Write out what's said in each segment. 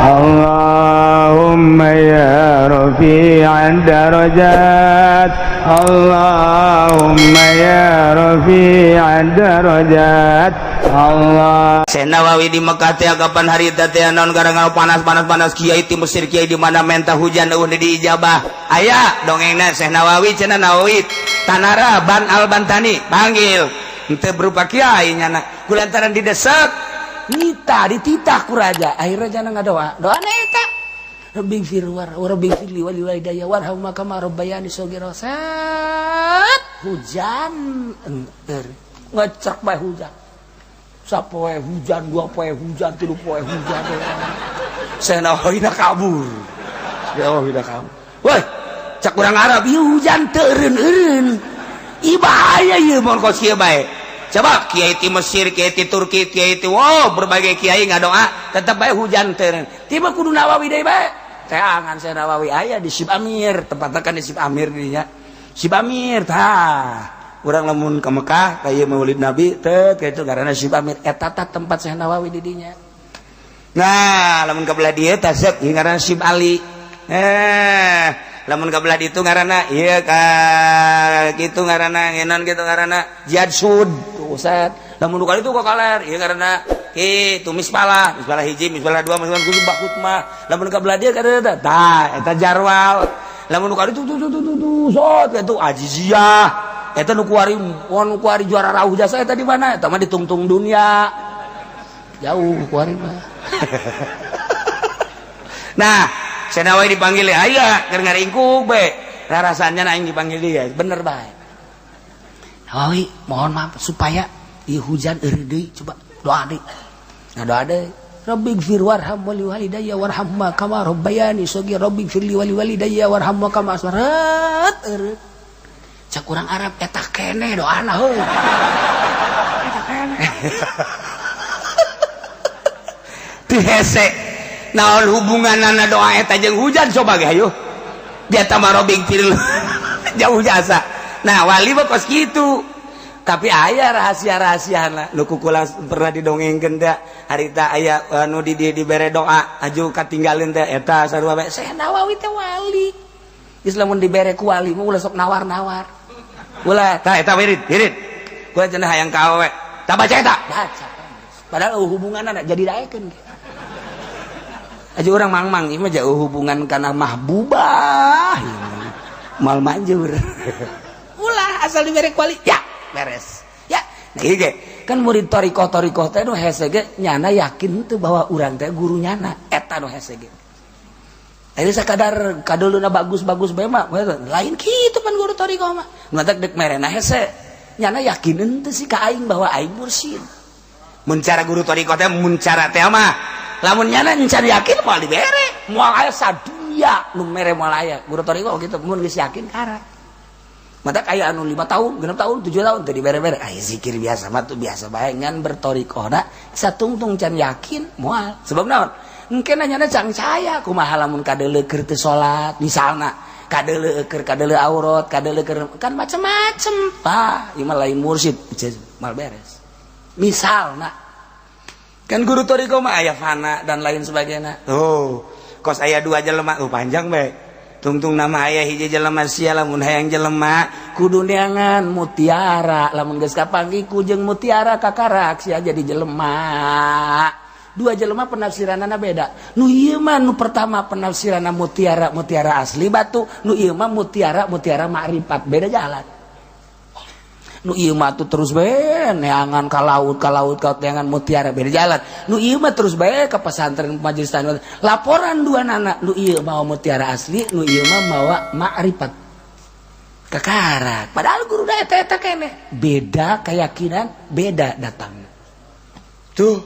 Allahumma ya rafi'ad darajat, Allahumma ya rafi'ad darajat. Allah. Syekh Nawawi di Mekah teh kapan hari teh naon gara-gara panas kiai ti Mesir kiai di mana menta hujan eueuh di ijabah. Aya dongengna Syekh Nawawi cenah Nawawi Tanara Ban Al-Bantani panggil henteu berupa kiai nyana kulantaran didesak nita dititah ku raja akhirnya jana ngadoa doana eta Rabbi firwar wa rabbi firli wali walidayya warhamma kama rabbayani shaghira hujan enter ngecek bae hujan sapoe hujan dua poe hujan tilu poe hujan Syekh Nawawi na kabur Nawawi na kabur woi cak urang Arab ieu hujan teu eureun-eureun ieu bahaya ieu mun kos kieu bae coba kiai ti Mesir kiai ti Turki kiai ti wow berbagai kiai ngadoa tetep bae hujan teu eureun tiba kudu Nawawi deui bae teangan Syekh Nawawi aya di Sib Amir tempatna kan di Sib Amir dinya Sib Amir tah urang lamun ka Mekah ka ieu Maulid Nabi teu kitu ngaranna Sib Amir eta tah tempat Syekh Nawawi di dinya nah lamun ka belah dieu tah seuk ngaranna Sib Ali lamun ka belah ditu ngaranna ieu ka kitu ngaranna ngenan kitu ngaranna Jihad Sud Ustaz lamun nu kali itu kok kaler ieu ngaranna kitu mispalah hiji mispalah dua mispalah kudu bakut mah lamun ka belah dieu kada tah eta Jarwal lamun nu kali itu sot itu Aziziyah eta nu kuari juara rauh jasa eta di mana eta mah di tungtung dunia jauh kuari mah nah Syekh Nawawi dipanggil aya keur ngaringkuk be rarasannya aing dipanggil dia bener bae Nawawi mohon maaf supaya ieu hujan eureun deui coba doa deui nah doa deui Rabbighfir warham wali walidayya warhamma kama rabbayani shaghira Rabbighfir li wali walidayya warhamma kama asmarat eureun cak urang Arab eta keneh doana heuh eta keneh teu hese naon hubunganana doa eta jeung hujan coba ge hayu dia tambah robing fil jauh jasa nah wali mah kos kitu tapi aya rahasia-rahasiana nu kukula pernah didongengkeun teh harita aya anu dibere doa aju katinggaleun teh eta sarua bae Syekh Nawawi teh wali geus lamun dibere ku wali mah ulah sok nawar-nawar ulah tah eta wirid kulah cenah hayang ka awewe tah baca eta baca padahal hubunganna jadi daekeun aja orang mang-mang ini mah jauh hubungan karena mahbubah mal manjur ulah asal diberi kuali ya beres ya nah iya kan murid torikoh teh nu hese ge nyana yakin tuh bahwa urang teh guru nyana eta nu hese ge ini sakadar kadoleuna bagus-bagus bae mah lain kitu pan guru torikoh mah ngatak dek merena hese nyana yakin henteu sih ka aing bahwa aing mursyid mun cara guru torikoh teh mun cara teh mah lamun nyana encan yakin moal dibere moal aya sadunya nu mere moal aya guru toriko gitu mun geus yakin kara matak aya anu 5 tahun 6 tahun 7 tahun teu dibere-bere aya zikir biasa mah tuh biasa bae ngan bertorikohna satungtung can yakin moal sebab naon engke nyana cang caya kumaha lamun kadeuleukeun teu salat misalna kadeuleukeun kadeuleu aurat kadeuleukeun kan macem-macem tah ieu mah lain mursyid mal beres misalna kan guru toriko mah aya fana dan lain sebagainya kos aya 2 jelema panjang bae tungtung nama aya hiji jelema sia lamun hayang jelema kudu neangan mutiara lamun geus kapanggih ku jeung mutiara kakarak sia jadi jelema 2 jelema penafsiranana beda nu ieu mah nu pertama penafsiranna mutiara asli batu nu ieu mah mutiara ma'rifat beda jalan nu ieu mah tuh terus bae neangan ka laut neangan mutiara beda jalan nu ieu mah terus bae ka pesantren majelis taklim laporan 2 nana nu ieu mah mutiara asli nu ieu mah mawa ma'rifat kakarak padahal guru da eta keneh beda keyakinan beda datang tuh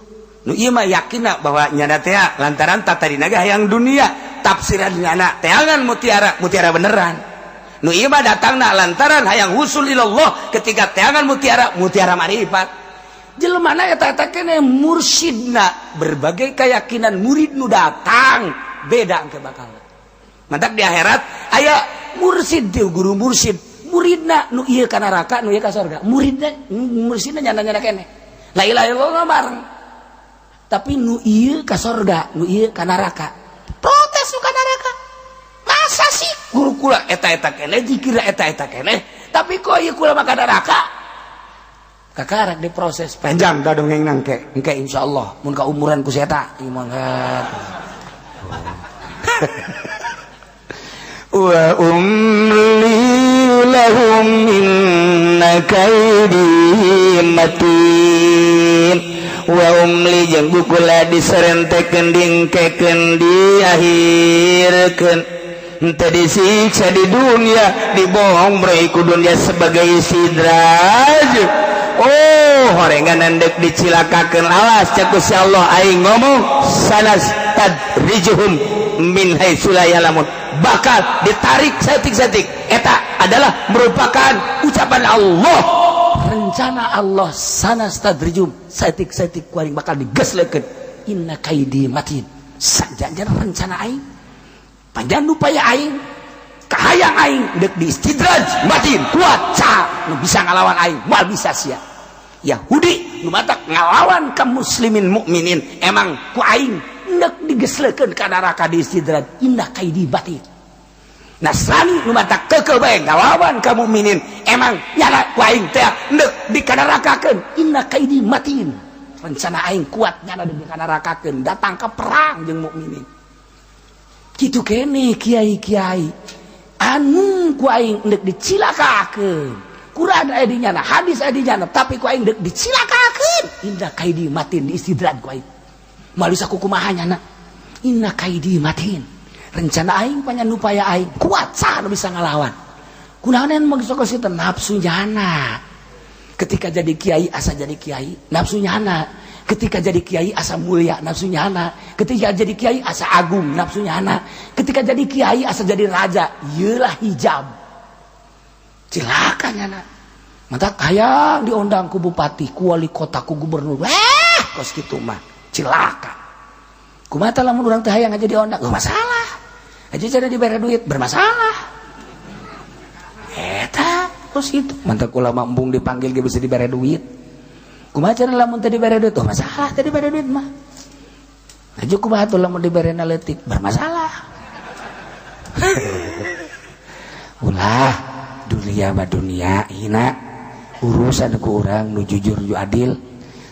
nu ieu mah yakinna bahwa nyana teh lantaran tatarina ge hayang dunia tafsiran nyana teangan mutiara beneran nu ieu mah datangna lantaran hayang husul ilallah ketika teangan mutiara ma'rifat jelema eta keneh mursyidna berbagai keyakinan murid nu datang beda engke bakal mantak di akhirat aya mursyid teh guru mursyid muridna nu ieu ka neraka nu ieu ka surga mursidna nyana keneh la ilaha illallah bareng tapi nu ieu ka sorga, nu ieu ka neraka. Protes nu ka neraka. Masa sih guru kula eta-eta keneh dikira eta-eta keneh, tapi kok ieu kula mah ka neraka? Kakarek diproses panjang da dongeng nangke. Engke insyaallah mun ka umuran ku eta ieu mah wa umli lahum inna kaidi matin wa umli jeung bukula diserentekeun dingkekeun diahirkeun henteu disiksa di dunia dibohong brei ku dunia sebagai sidraj. Oh horengan dek dicilakakeun alas cak Gusti Allah aing ngomong sanas tadrijuhum min haitsu la ya'lamun, bakal ditarik saeutik-saeutik. Eta adalah merupakan ucapan Allah, rencana Allah. Sanastadrijum saeutik-saeutik kuring bakal digeslekeun. Inna kaidi matin, sajanjana rencana aing panjang upaya aing kahayang aing deuk diistidraj matin kuat ca nu bisa ngalawan aing moal bisa sia. Yahudi nu matak ngalawan kaum muslimin mukminin emang ku aing hendak digeslekeun ka neraka diistidraj indah kaidi batin. Nasrani nu matak keukeul bae ngalawan kaum mukminin emang nyana ku aing teh hendak dikanerakakeun indah kaidi matin. Rencana aing kuat nyana dikanerakakeun datang ke perang jeung mukminin. Kitu keneh kiai-kiai anu ku aing hendak dicilakakeun. Quran aya di nyana, hadis aya di nyana, tapi ku aing hendak dicilakakeun indah kaidi matin diistidraj ku aing. Malisa kukumaha nyana inna kaidi matin, rencana aing panjang upaya aing kuat sah bisa ngalawan. Kunaon maksud kitu nafsu nyana. Ketika jadi kiai asa jadi kiai nafsu nyana, ketika jadi kiai asa mulia nafsu nyana, ketika jadi kiai asa agung nafsu nyana, ketika jadi kiai asa jadi raja ieulah hijab cilaka nyana. Mantap hayang diundang ku bupati, ku wali kota, ku gubernur, kos kitu mah cilaka. Kumaha lamun urang teh hayang aja diondang, masalah. Aja cara dibere duit bermasalah. Eta kos kitu. Mantap ulama embung dipanggil ge bisa dibere duit. Kumaha cara lamun teh dibere duit, masalah teh dibere duit mah. Aja kumaha tuh lamun dibere leutik bermasalah. Ulah dunia mah dunia hina urusan ku urang nu jujur ju adil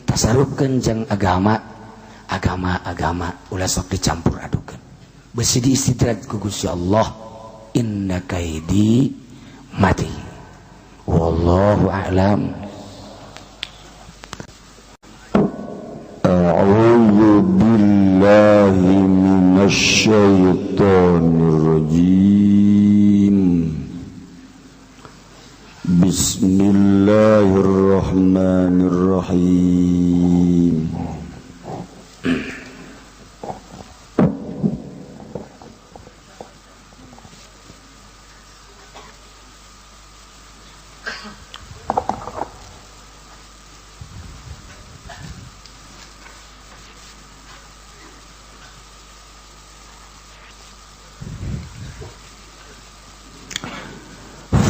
tasarupkeun jeung agama ulah sok dicampur adukeun besi diistidraj ku Gusti Allah inna kaidi mati wallahu a'lam. A'udzu billahi minasy syaithanir rajim. Bismillahirrahmanirrahim.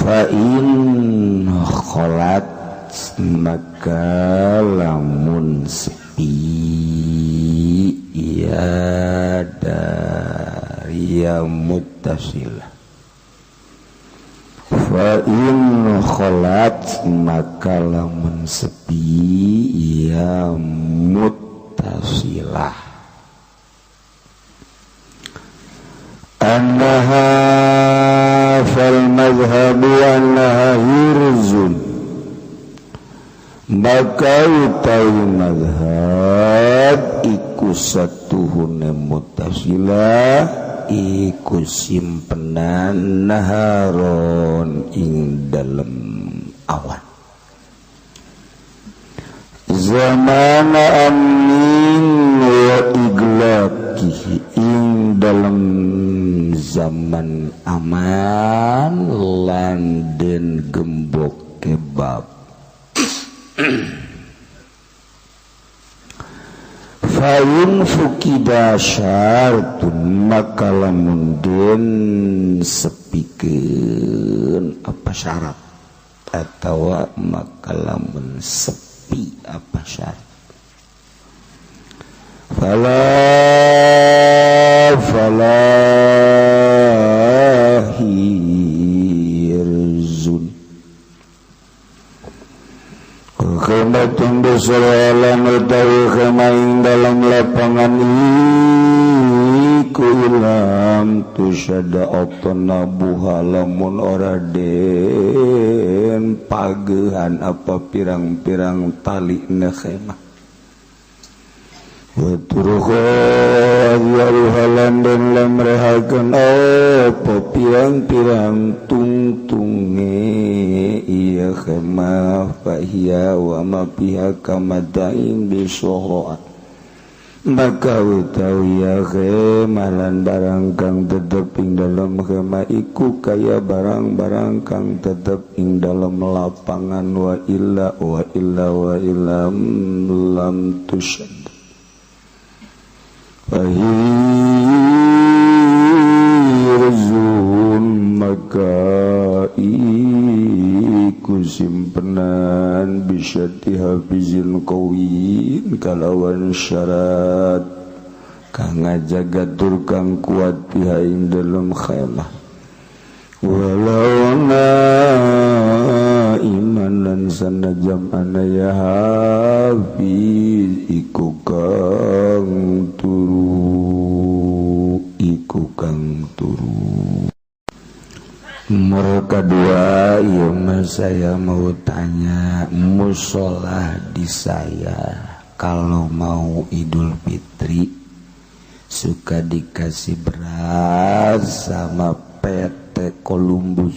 Fa'in kholat maka lamun sepi ya dari ya muttasilah. Fa'in kholat maka lamun sepi ya muttasilah. Annaha fal madhhabu annaha hirzun, maka utawi madhhab iku satuhune muttasilah iku simpenan naharon ing dalem awan zamana amin wa iglaqihi ing dalem zaman aman lan den gembok kebab. Fa'in fukida syartun maka lamun den sepikeun apa syarat atawa maka lamun sepi apa syarat falahirzun khematun besalam utawi khemaing dalam lapangan iku ilam tusyada otona buhalamun ora den pagehan apa pirang-pirang tali khemah wa turuha yaruhalan dan lamrehakan apa pirang-pirang tungtunge iya khemah fahiya wa ma pihak kamadain bisohroat maka utawi ya khemalan barang kang tetep ing dalam khemah iku kaya barang-barang kang tetep ing dalam lapangan wa illa lam tusyad fahirzun maka iku simpenan bisyati hafizin qawin kalawan syarat kang ngajaga tur kang kuat piha ing dalam khemah walau iman lan sanajam anaya hafiz iku kang turu nomor kedua ya saya mau tanya musola di saya kalau mau Idul Fitri suka dikasih beras sama PT Columbus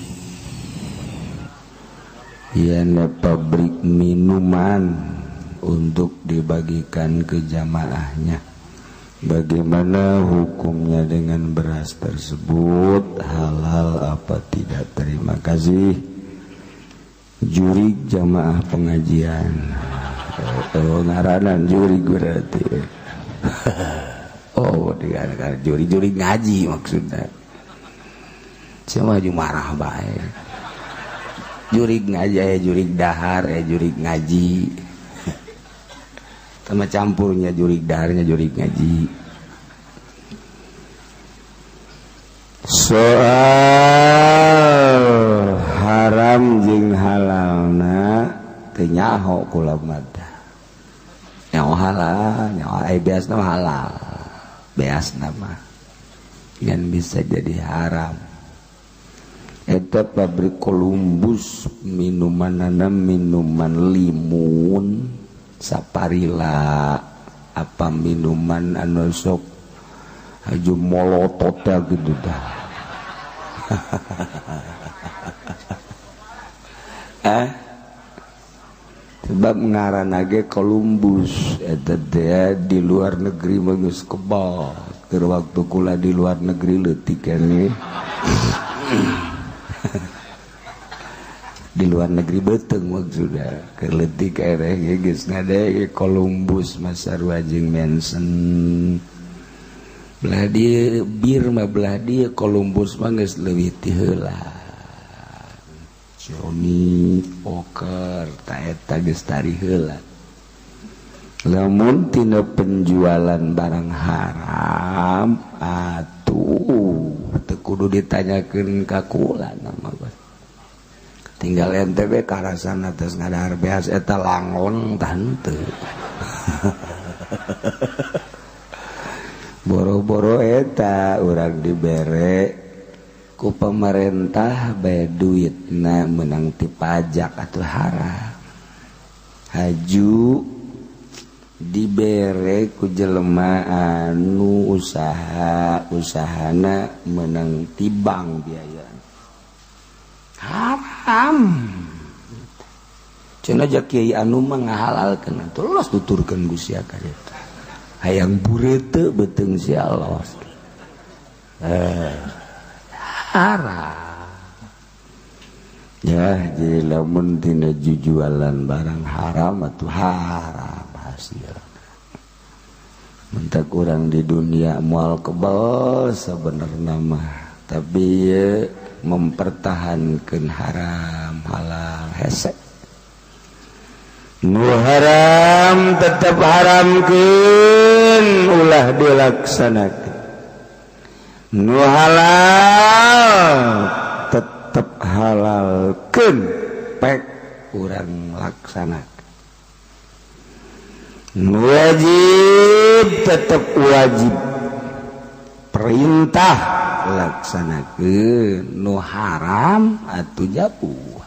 ya pabrik minuman untuk dibagikan ke jamaahnya. Bagaimana hukumnya dengan beras tersebut, halal apa tidak? Terima kasih. Jurig jamaah pengajian. Oh, ngaranan jurig berarti. Oh, dikatakan jurig ngaji maksudnya. Saya maju marah baik. Jurig ngaji, jurig dahar, jurig ngaji. Sama campurnya jurig daharnya jurig ngaji. Soal haram jeung halalna teu nyaho kula mata. Nyaho halal, nyaho biasna halal. Biasna mah ngan bisa jadi haram. Eta pabrik Columbus minumanana minuman limun saparila apa minuman anu sok aju molototnya gitu dah. Sebab ngaranage Columbus eta teh di luar negeri mah geus kebal. Keur waktu kula di luar negeri leutik keneh. Di luar negeri beteng maksudnya kerletik ereh geus ngade Columbus masarua jeung Manson belah dia bir mah belah dia Columbus mah geus leuwih ti heula Johnny Walker ta eta geus tari heula lamun tina penjualan barang haram atuh teu kudu ditanyakeun ka kula nama tinggal ente we karasan atas ngadahar beas eta langon tante boro-boro eta urang dibere ku pemerintah bae duitna menang ti pajak atuh haram haju dibere ku jelema anu usahana menang ti bank biaya haram. Cenah jak kiai anu mah ngahalalkeun terus tuturkeun Gusti ka eta. Hayang bureute beuteung si Allah. Haram. Ya, jadi lamun tina jujualan barang haram atuh haram hasil. Mentak urang di dunia moal kebal sabenerna mah, tapi ya, mempertahankan haram halal hese nu haram tetap haramkeun ulah dilaksanakeun, nu halal tetap halalkeun pek urang laksanakeun, nu wajib tetap wajib perintah laksanakeun, nu haram atuh jauh.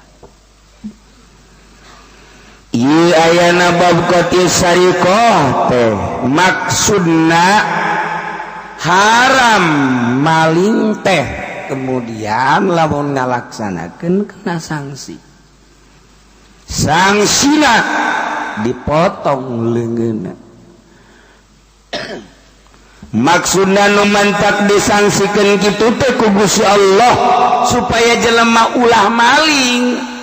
Ieu ayana bab qati syariqah teh maksudna haram maling teh, kemudian lamun ngalaksanakeun kena sanksi, sangsina dipotong leungeunna. Maksudna nu mantak disangsikeun kitu teh ku Gusti Allah supaya jelema ulah maling.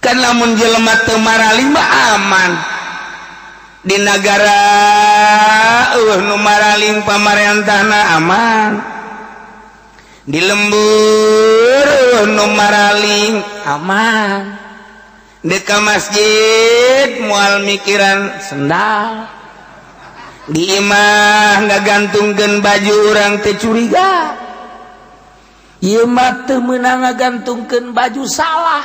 Kan lamun jelema teu maraling mah aman di negara nu maraling pamarentahna aman, di lembur nu maraling aman, di ka masjid moal mikiran sendal, di imah ngagantungkeun baju urang teh curiga, ieu mah teu meunang ngagantungkeun baju salah,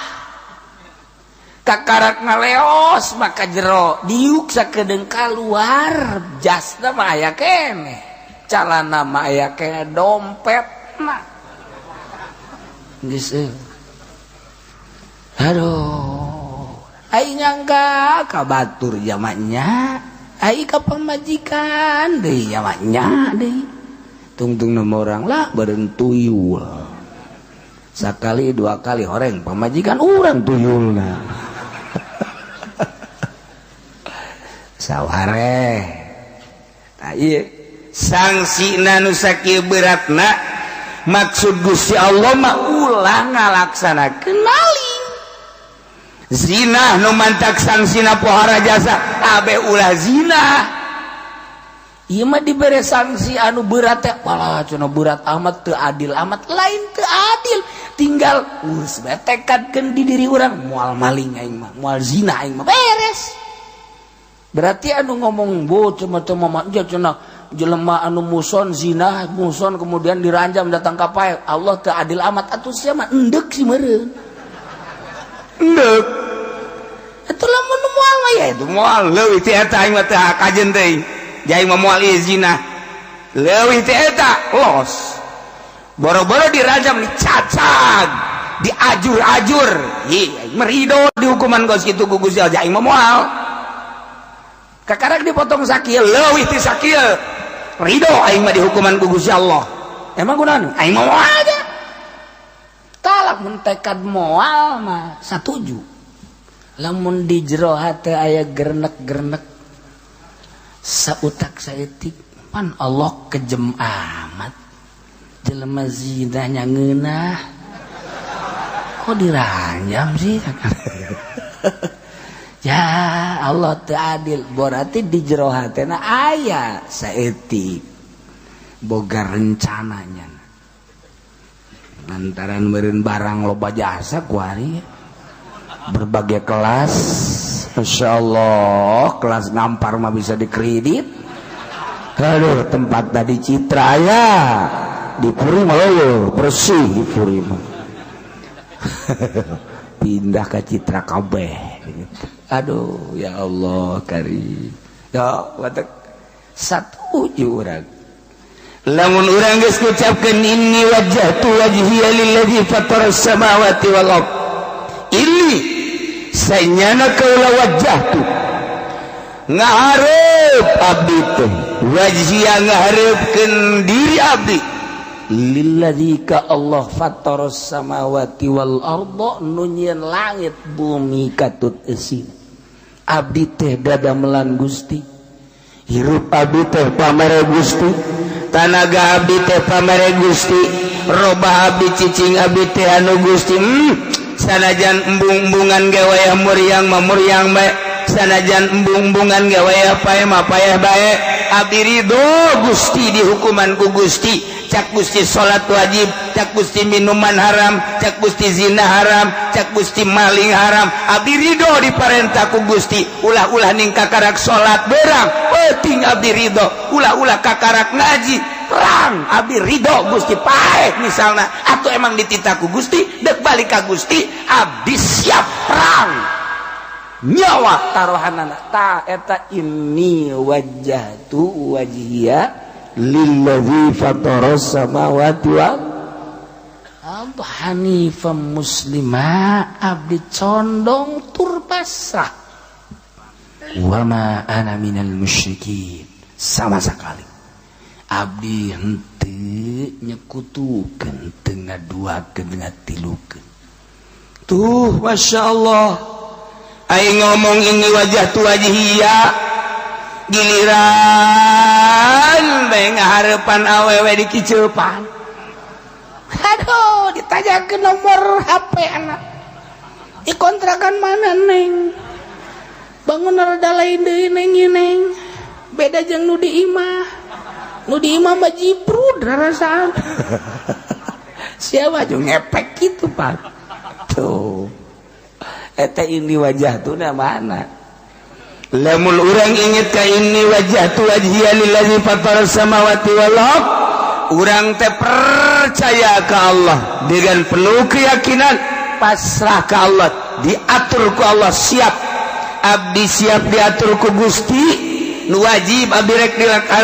kakarak ngaleos maka jero diuk sakedeung kaluar jasna mah aya keneh, calana mah aya keneh dompetna geus aduh ai nyangka ka batur jamannya ai ka pamajikan deui jamannya deui tungtung nama orang lah beureun tuyul sakali dua kali horeng pamajikan urang tuyulna saware. Nah iya sangsina nu sakieu beratna maksud Gusti Allah mah ulah ngalaksanakeun maling. Zina nu mantak sangsina pohara jasa abe ulah zina. Ieu mah dibere sanksi anu berat teh malah cenah berat amat teu adil amat, lain teu adil. Tinggal urus bae tekadkeun di diri urang moal maling aing mah, moal zina aing mah beres. Berarti anu ngomong cuma cenah jelema anu muson zina muson kemudian diranjam datang ka pae Allah teu adil amat atuh sia mah endek si meureun endek atuh lamun moal mah ya itu moal leuwih ti eta aing mah teu kajen teh jai mah moal ieu zina leuwih ti eta los boro-boro diranjam dicacag diajur-ajur ieu merido dihukuman geus kitu ku Gusti Allah aing mah moal kakarak dipotong sakieu leuwih ti sakieu ridho aing mah dihukuman ku Gusti Allah. Emang kunaon aing mah moal aja talak mun tekad moal mah satuju lamun di jero hate aya gernek-gernek sautak saeutik pan Allah kejem amat jelema zina nya ngeunah kok diranjam sih ya Allah teu adil berarti di jero hatena aya saeutik boga rencananya lantaran meureun barang loba jasa ku ari berbagai kelas insyaallah kelas ngampar mah bisa dikredit aduh tempat tadi Citra ya di Puri mah bersih di Puri mah pindah ke Citra kabeh gitu. Aduh ya Allah karim ya watak satuju urang lamun urang geus ngucapkeun inni wajjahtu wajhiya lilladzi fataras samawati wal ardh inni sanyana kaula wajjahtu ngahareup abdi teh wajhiya ngahareupeun diri abdi lilladzi ka Allah fataras samawati wal ardh nu nyieun langit bumi katut eusin abdi teh dadamelan Gusti hirup abdi teh pamere Gusti tanaga abdi teh pamere Gusti robah abdi cicing abdi teh anu Gusti sanajan embung-embungan ge wayah muryang mah muryang bae sanajan embung-embungan ge wayah paeh mah paeh bae abdi ridho Gusti di hukuman ku Gusti, cak Gusti salat wajib, cak Gusti minuman haram, cak Gusti zina haram, cak Gusti maling haram, abdi ridho diparentah ku Gusti. Ulah-ulah ning kakarak salat berang penting abdi ridho, ulah-ulah kakarak ngaji perang abdi ridho Gusti paeh misalnya, atau emang dititah ku Gusti dek balik ka Gusti abdi siap perang nyawa taruhanana ta eta inni wajjahtu wajhiya lilladzi fataras samawati wal arda hanifan muslima, abdi condong tur pasrah wa ma ana minal musyrikin, sama sekali abdi henteu nyekutukeun teu ngaduakeun ngatilukeun. Tuh Masya Allah aing ngomong ini wajah tu wajhiya giliran bae ngaharepan awewe di kiceupan, aduh ditajakeun nomor HP anak dikontrakan mana neng, bangun rada lain deui neng ieu neng, beda jeung nu di imah, nu di imah mah jibrud rarasaan siapa jeung ngepek gitu Pak. Tuh eta ini wajah tu na mana lamun urang inget ka ini wajah tu wajhiya lillazi fataras samawati wal ard, urang teh percaya ka Allah dengan penuh keyakinan, pasrah ka Allah, diatur ku Allah, siap abdi siap diatur ku Gusti, nu wajib abdi rek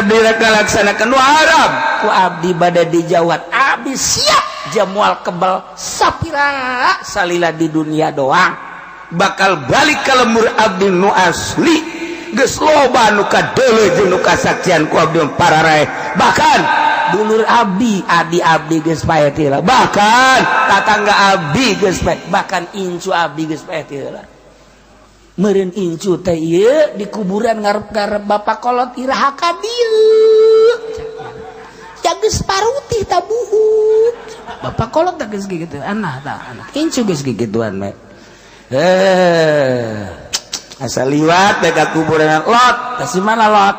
dilaksanakeun, nu haram ku abdi bade dijauhan, abdi siap jamual kebal sapira salila di dunia doang, bakal balik ka lembur abdi nu asli geus loba nu kadeuleu jeung nu kasaksian ku abdi pararae, bahkan dulur abdi adi abdi geus pae tila, bahkan tatangga abdi geus pae, bahkan incu abdi geus pae tila. Meureun incu teh ieu di kuburan ngarep-ngarep bapak kolot iraha ka dieu ya geus parutih tabuhut, bapak kolot teh geus kitu anah tah anak incu geus kikituan we. Asal liwat beda kuburan lot, kasih mana lot?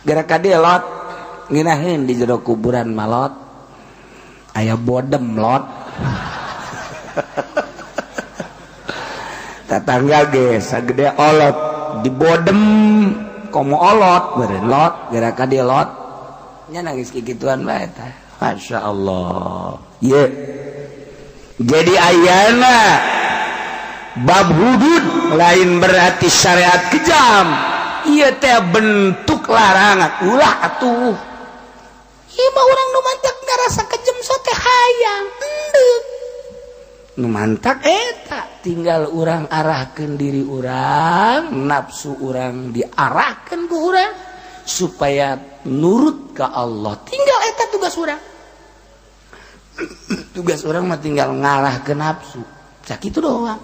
Gara ka dieu lot, nginaheun di jero kuburan malot. Aya bodem lot. Tatangga ge sagede olot di bodem komo olot beureun lot, gara ka dieu lot. Nya nangis kikituan bae tah. Masyaallah. Ye. Jadi ayana bab hudud lain berarti syariat kejam, ieu teh bentuk larangan ulah atuh. Ieu mah urang nu mantak ngarasa kejem so teh hayang endeuh. Nu mantak eta tinggal urang arahkeun diri urang, nafsu urang diarahkeun ku urang supaya nurut ka Allah. Tinggal eta tugas urang. Tugas orang mah tinggal ngalah ke nafsu, cak itu doang.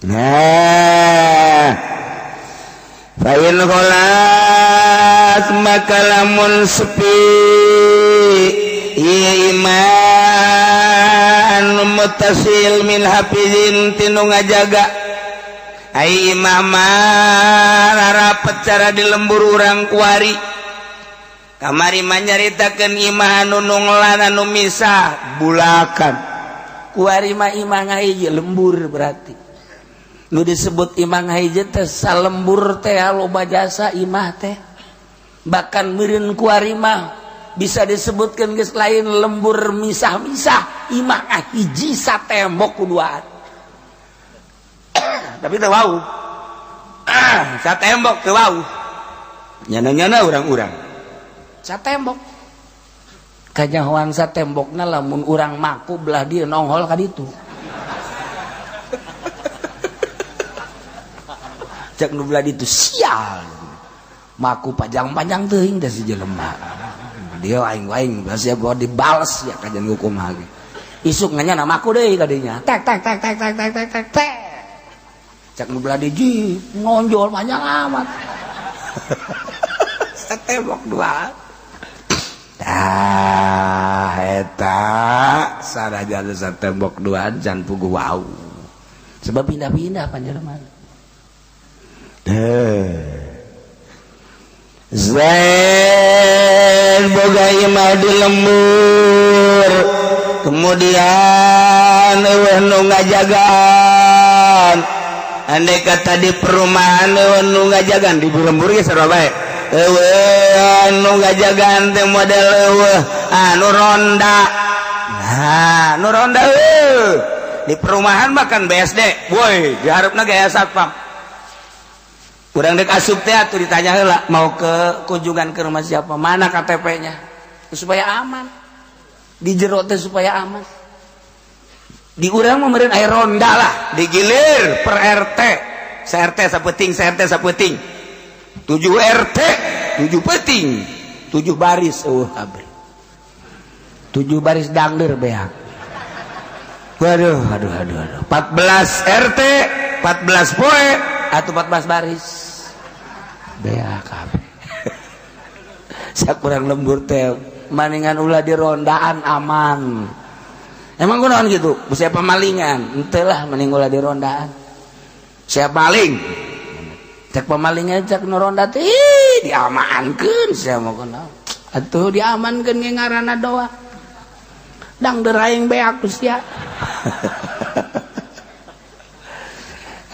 Nah, fa'in kholas maka lamun sepi iman mutasil min hafizin tinu ngajaga ai imamah rarapet cara di lembur urang kuari. Kamari manyaritakeun imah anu nunglan anu misah bulakan. Kuari mah imah ngahiji lembur berarti. Nu disebut imah ngahiji teh salembur teh loba jasa imah teh. Bahkan meureun kuari mah bisa disebutkeun geus lain lembur misah-misah, imah ngahiji satembok kuduaan. Tapi teu wau. Satembok teu wau. Nyana-nyana urang-urang satembok kanyahoan satembokna lamun urang maku belah dia nongol ka ditu cek nu belah ditu sial maku pajang-pajang teuing teh si jelema dia aing-aing basa gua dibales ya kajian hukum hage isuk nganya maku deui ka dinya tek cek nu belah di nonjol panjang amat satembok dua. Eta saraja satembok duaan can puguh wau. Sebab pindah-pindah panjenengan. Zaid boga imah di lembur, kemudian eueuh nu ngajagaan. Andai kata di perumahan eueuh nu ngajagaan di lembur ge sarua bae. Eueuh nu ngajagaan teh model eueuh anu ronda. Nah, nu ronda di perumahan makan BSD, woi, di hareupeuna gaya satpam. Urang dek asup teh atuh ditanya heula mau ke kunjungan ke rumah siapa, mana KTP-nya, supaya aman. Di jero teh supaya aman. Di urang mah meureun aya ronda lah, digilir per RT. Sa-RT sapeuting, sa-RT sapeuting. 7 RT, 7 peuting, 7 baris eueuh kabeh. 7 baris dangder beak. Waduh, aduh. 14 RT, 14 poe, atau 14 baris. Beak kabeh. Sakurang lembur teh maningan ulah di rondaan aman. Emang kunaon gitu? Siapa malingan? Henteu lah mending ulah di rondaan. Siapa maling? Cek pamalingan cek nu ronda teh diamankeun sia mah kunaon. Atuh diamankeun ge ngaranna doa. Dangder aing beak sia.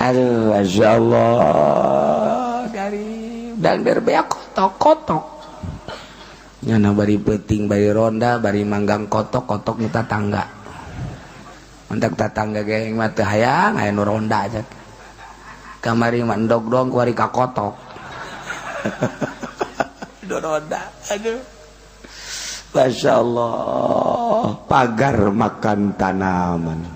Aduh, masyaallah. Dari dangder beak kotok-kotok. Nyana bari peuting bari ronda bari manggang kotok-kotok nu tatangga. Mentak tatangga ge mah teu hayang aya nu ronda aja. Kamari mah endog doang kuari ka kotok. Nu ronda. Aduh. Masyaallah, pagar makan tanaman.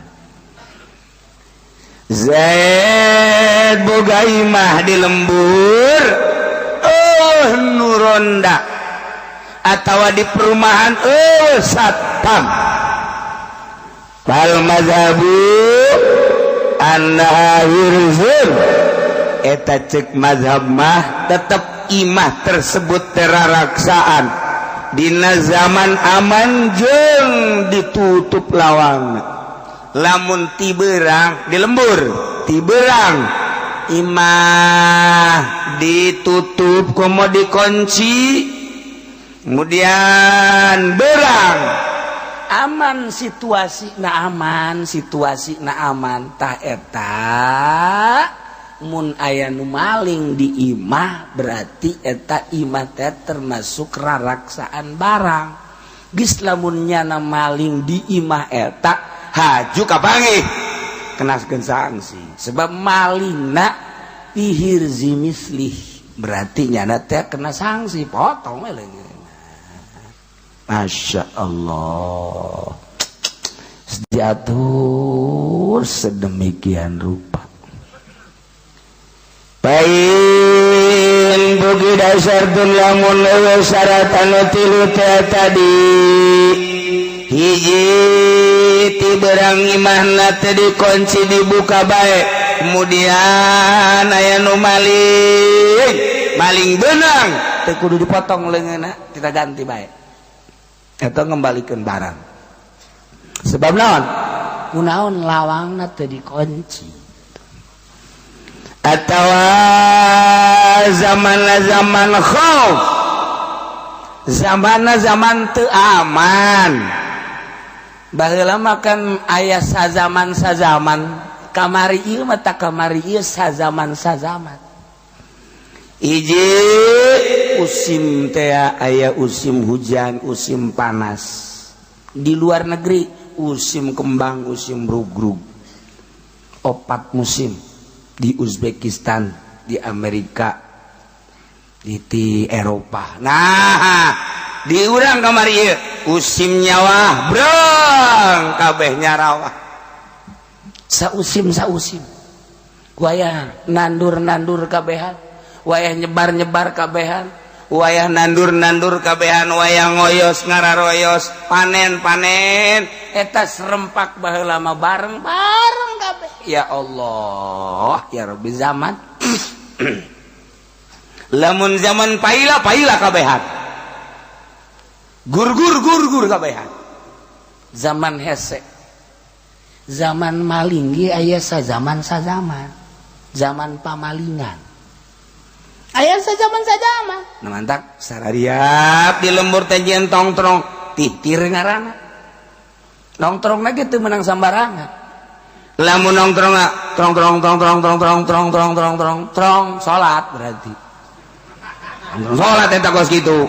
Zaid boga imah di lembur, nu ronda atawa di perumahan satpam. Bal mazhabu anna hirzun eta cek mazhab mah tetep imah tersebut teraraksaan dina zaman aman jeung ditutup lawang. Lamun ti beurang di lembur, ti beurang imah ditutup komo dikunci, kemudian beurang aman situasi na aman tah eta mun aya nu maling di imah berarti eta imah teh termasuk raraksaan barang. Geus lamun nyana maling di imah eta haju kapanggih kenaskeun sanksi sebab malingna pihirzi mislih berarti nyana teh kena sanksi potong we leungeun. Masya Allah, diatur sedemikian rupa. Pain bugi dasar tun lamun eueuh syarat anu tilu teh tadi. Hiji ti beurang imahna teh dikunci dibuka bae, kemudian aya nu maling beunang teu kudu dipotong leungeunna, kita ganti bae eta ngembalikeun barang. Sebab naon? Kunaon lawangna teu dikunci. Atawa zaman khauf, zaman teu aman. Baheula makan aya sazaman kamari ieu mah tak kamari ieu sazaman. Hiji usim teh aya usim hujan, usim panas. Di luar negeri usim kembang, usim rugrug. 4 musim di Uzbekistan, di Amerika, di Eropa. Nah, di urang kamari ieu usim nyawa brang kabeh nyarawah. Sausim wayah nandur kabehan, wayah nyebar kabehan, wayah nandur kabehan, wayah ngoyos ngararoyos, panen eta serempak baheula mah bareng kabeh. Ya Allah, ya Rabbi zaman. Lamun zaman paila kabehan. Gur kabehan. Zaman hese. Zaman maling ge aya sazaman. Zaman pamalingan. Aya sajaman-sajaman. Nah mantak sarariap di lembur teh nyen tongtrong titir ngaranna. Nongtrongna ge teu meunang sambarangan. Lamun nongtrongna trong salat berarti. Salat eta kos kitu.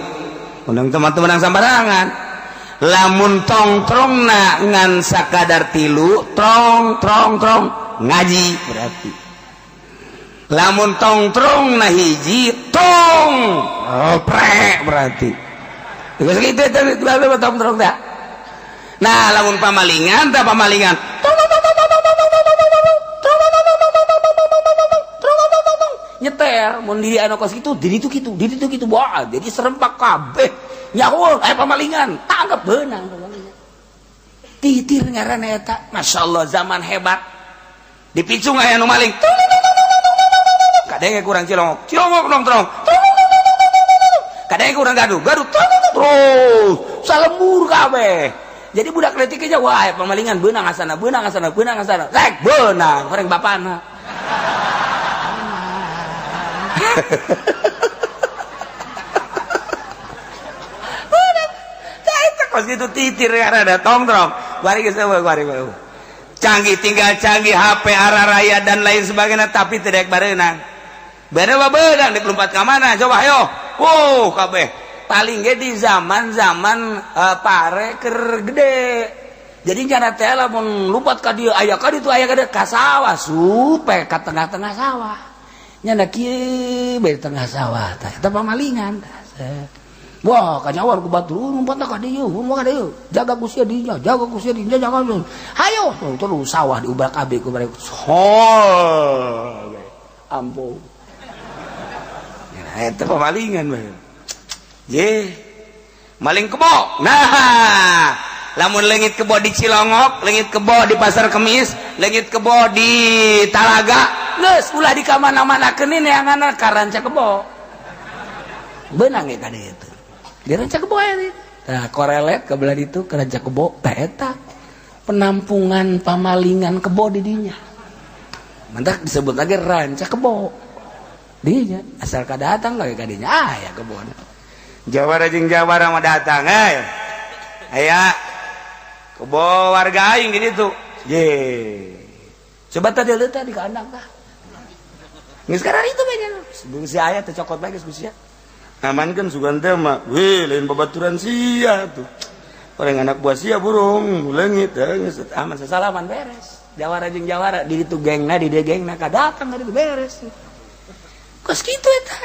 Meunang teu meunang sambarangan. Lamun tongtrongna ngan sakadar tilu trong ngaji berarti. Lamun tongtrong nah hiji tong pre berarti geus kitu teh tongtrong dah. Nah lamun pamalingan tah pamalingan nyeter mun di anu kos kitu di ditu kitu bae jadi serempak kabeh nyaho pamalingan tanggap beunang pamalingan titir ngaranna eta masyaallah zaman hebat dipicung aya nu maling kadang kurang cilongok nongtrong kadang kurang gaduh terus salembur kabeh jadi budak letik aja wah pamalingan beunang asana rek beunang goreng bapana itu kos gitu titir karena tongtrong bari geus bari canggih tinggal canggih HP araraya dan lain sebagainya tapi tidak bareunang bener apa beudang dipelumpat ke mana coba ayo kabeh paling ge di zaman pare keur gede jadi nyana teh lamun lumpat ka dieu aya ka ditu aya ka dieu ka sawah supe ka tengah-tengah sawah nyana kieu bae tengah sawah tah eta pamalingan wah kanyawan ku batur lumpat ka dieu jaga kusia dinya jaga hayo terus sawah diubrak-abrik ku bareng ampun eta pamalingan bae. Ye. Maling kebo. Nah, lamun leungit kebo di Cilongok, leungit kebo di Pasar Kemis, leungit kebo di Talaga, geus ulah di ka mana-manakeun neanganna ka ranca kebo. Beunang ge ka dieu teh. Di ranca kebo aya. Nah, korelet ka belah ditu ka ranca kebo teh eta penampungan pamalingan kebo di dinya. Mantak disebut lagi ranca kebo. Dinya asal kadatang lagi kadinya aya kebon Jawara jeung Jawara mah datang aya kebo warga aing di ditu ye coba tadi leutah di kandang tah geus karari itu bae sebelum si aya teh cokot bae geus sia amankeun sugan teh mah we lain babaturan sia tuh orang anak buah sia burung leungit geus aman sasalaman beres Jawara jeung Jawara di ditu gengna di dieu gengna kadatang di ditu beres kos kitu eta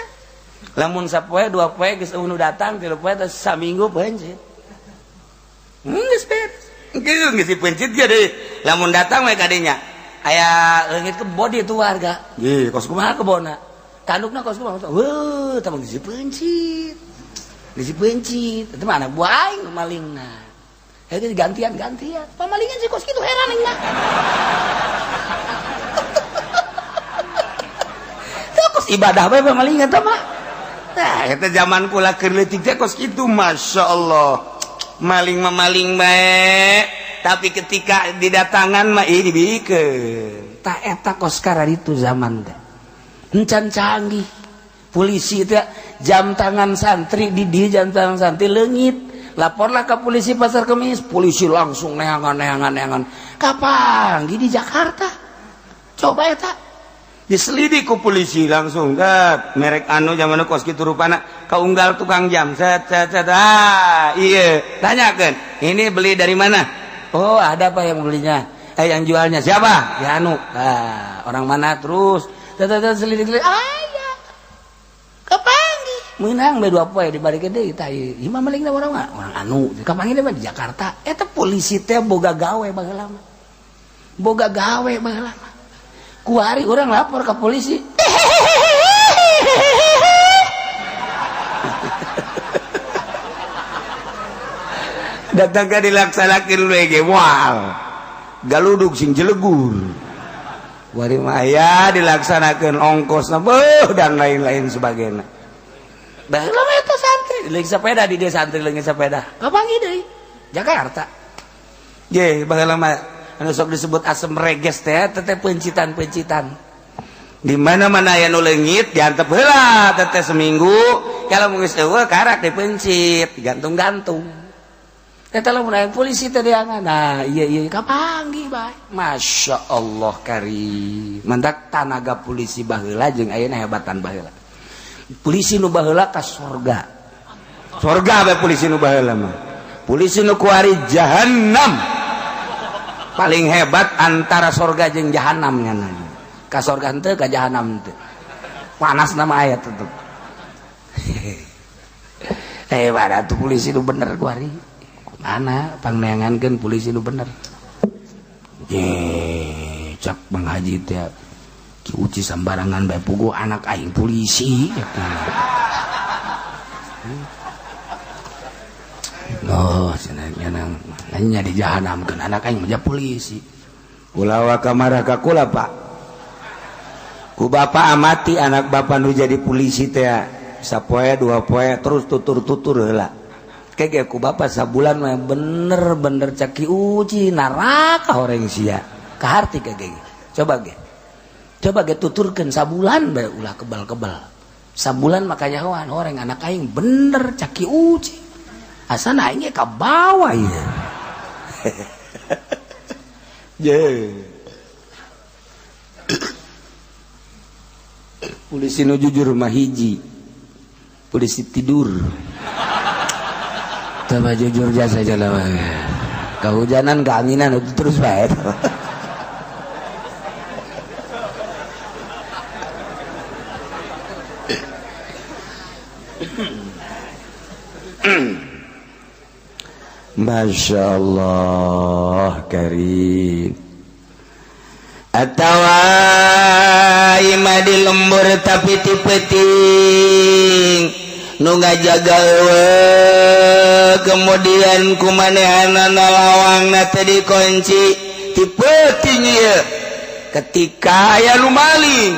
lamun sapoe dua poe geus unu datang tilu poe teh saminggu pencit geus beres geus pencit ge deui lamun datang we ka dinya aya leungit kebo di tu warga ge kos kumaha kebona tandukna kos kumaha heuh tah geus pencit eta mah anak buah aing malingna eta gantian pamalingan si kos kitu heran aing mah ibadah bae pamalingan tah mah. Tah eta zaman kula keur leutik teh kos kitu masyaallah. Maling bae, tapi ketika didatangan mah ieu dibikeun. Tah eta kos kara ditu zaman teh. Encan canggih. Polisi teh jam tangan santri di dieu jam tangan santri leungit. Laporlah ke polisi Pasar Kemis, polisi langsung neangan. Kapan? Di Jakarta. Coba eta diselidik ku polisi langsung merek anu zaman kos kitu rupana kaunggal tukang jam set iya tanyakeun ini beli dari mana oh ada apa yang belinya yang jualnya siapa ya anu orang mana terus selidik aya kapanggih meunang bae dua poe di bari gede tah ieu mah malingna orang anu kapanggih mah di Jakarta eta polisi teh boga gawe baheula mah kuari orang lapor ke polisi datang ke dilaksanakan lagi wow galudug sing jelegur wari maya dilaksanakan ongkosna dan lain-lain sebagainya baheula mah eta santri leung sepeda di dia santri leung sepeda kapanggih deui Jakarta ye baheula mah anu sok disebut asem reges teh pencitan di mana-mana aya nu leungit diantep heula teteh seminggu kalau geus eueuh karak dipencit digantung-gantung eta lamun aya polisi teh diangan nah iya kapanggih bae Masya Allah karim mandak tanaga polisi baheula jeung ayeuna hebatan baheula polisi nu baheula ka surga bae polisi nu baheula mah polisi nu kuari jahanam paling hebat antara surga jeung jahanam nya ka surga teu ka jahanam teu panas nama aya tetep hebat atuh polisi nu bener kuari mana pangneangankeun polisi nu bener cak Bang Haji teh Ki Uci sambarangan bae puguh anak aing polisi oh cenah nya di jahanamkeun anak aing mah polisi ulah wa kamarah ka kula Pak ku bapak amati anak bapak nu jadi polisi teh sapoe dua poe terus tutur-tutur heula kege ku bapak sabulan mah bener-bener Ki Uci naraka horeng sia kaharti kege coba ge tuturkeun sabulan bae ulah kebal-kebal sabulan makanya horeng anak aing bener Ki Uci asana aing ka bawah ieu je polisi nu jujur mah hiji polisi tidur coba jujur jasa jalan kehujanan keanginan itu terus baik Masya Allah karim atawa ima di lembur tapi tipeting nu ngajaga kemudian kumanehanana lawangna teh dikunci tipeting ieu ketika aya nu maling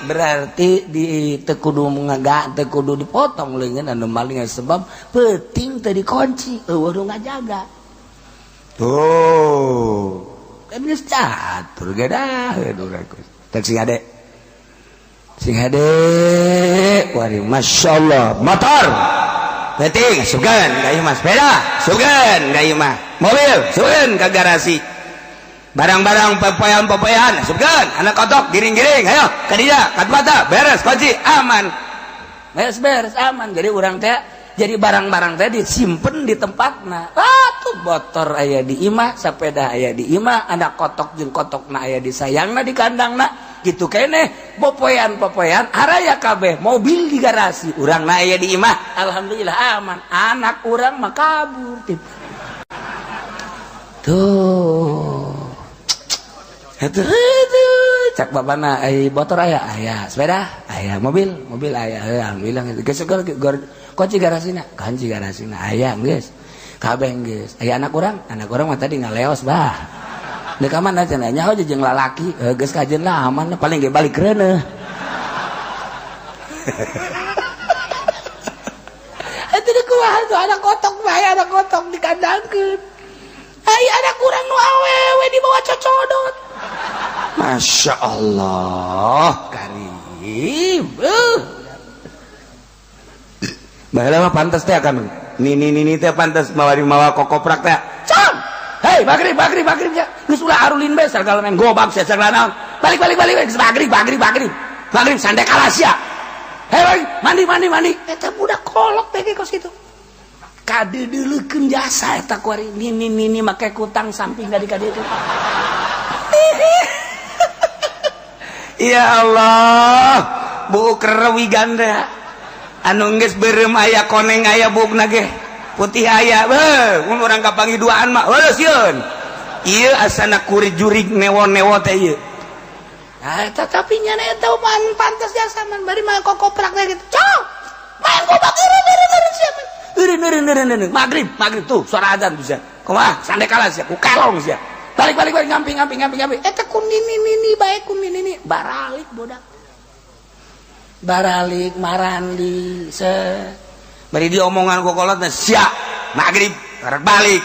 berarti di teu kudu dipotong leungeun anu maling sebab peuting teh dikunci eueuh nu ngajaga tuh kan geus catur gadah tek sing hade wari Masya Allah motor penting sugan ka ieu mah sepeda sugan ka ieu mah mobil sugan ka garasi barang-barang pepoean sugan anak kotok giring-giring ayo ka dieu ka tempatna beres kunci aman beres aman jadi urang teh jadi barang-barang teh disimpen di tempatna tuh motor aya di imah sepeda aya di imah anak kotok jeung kotokna aya di sayangna di kandangna gitu keneh popoean araya kabeh mobil di garasi urangna aya di imah alhamdulillah aman anak urang mah kabur tuh itu cak babana motor aya sepeda aya mobil aya alhamdulillah geus kunci garasina aya geus kabeh geus aya anak urang mah tadi ngaleos bah dek mana cenah nyaho jeung lalaki geus kajeun lah aman paling ge balik reuneuh eta di kumaha tuh anak kotok dikandangkeun aya anak urang nu awewe di bawah cocodot Masya Allah karim baheula mah pantes teh akan nini teh pantes mawa kokoprak teh cam hei bagri ya geus ulah arulin bae sareng main gobak sia sareng naon balik bagri sande kalas ya hei mandi eta budak kolot teh kos kitu kadeudeuleukeun jasa eta kuari nini make kutang samping dari kadeudeul ya Allah buuk rewi ganda anu geus beureum aya koneng aya buukna ge putih aya mun urang kapanggih duaan mah heuh sieun ieu asana kurit jurig newo teh ieu tapi nya eta man pantes jasa man bari mah kokoprak teh gitu cok main gobak eureun maghrib tuh suara azan bisa kumaha sande kalas ya ku kelong sia balik ngamping eta kun nini bae kun nini baralik bodak baralik marandi bari diomongan kokolotna sia maghrib karek balik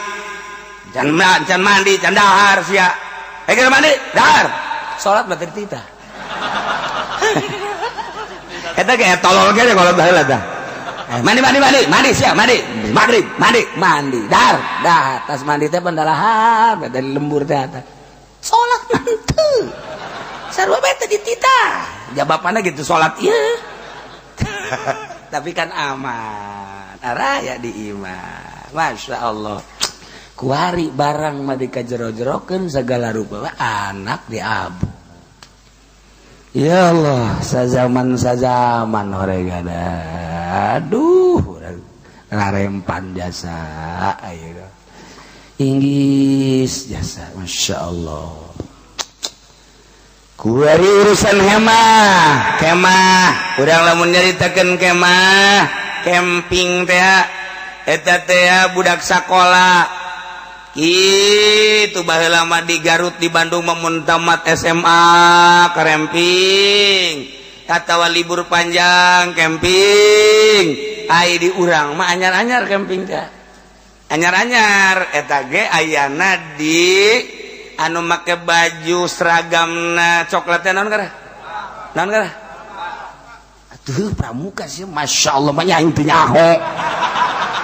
can mandi can dahar sia keur mandi dahar salat batir tita eta kayak tolol ge kalau baheula tah mandi siap mandi maghrib mandi dah tas mandi teh pendalahar dari lembur teh eta salat manteu sarua bae teh dititah jawabannya gitu salat ieu tapi kan aman araya di iman masya Allah kuari barang mah dikajero-jerokeun segala rupa anak diabu ya Allah sazaman horegana aduh ngarempan jasa ayo inggis jasa masya Allah kuari urusan kemah urang lamun nyaritakeun kemah camping teh eta teh budak sakola itu baheula mah di Garut di Bandung mun tamat SMA camping atawa libur panjang camping ai di urang mah anyar-anyar camping teh anyar-anyar eta ge ayana di anu make baju seragamna coklat teh naon gara atuh pramuka sih masya Allah mah nyaing teu nyaho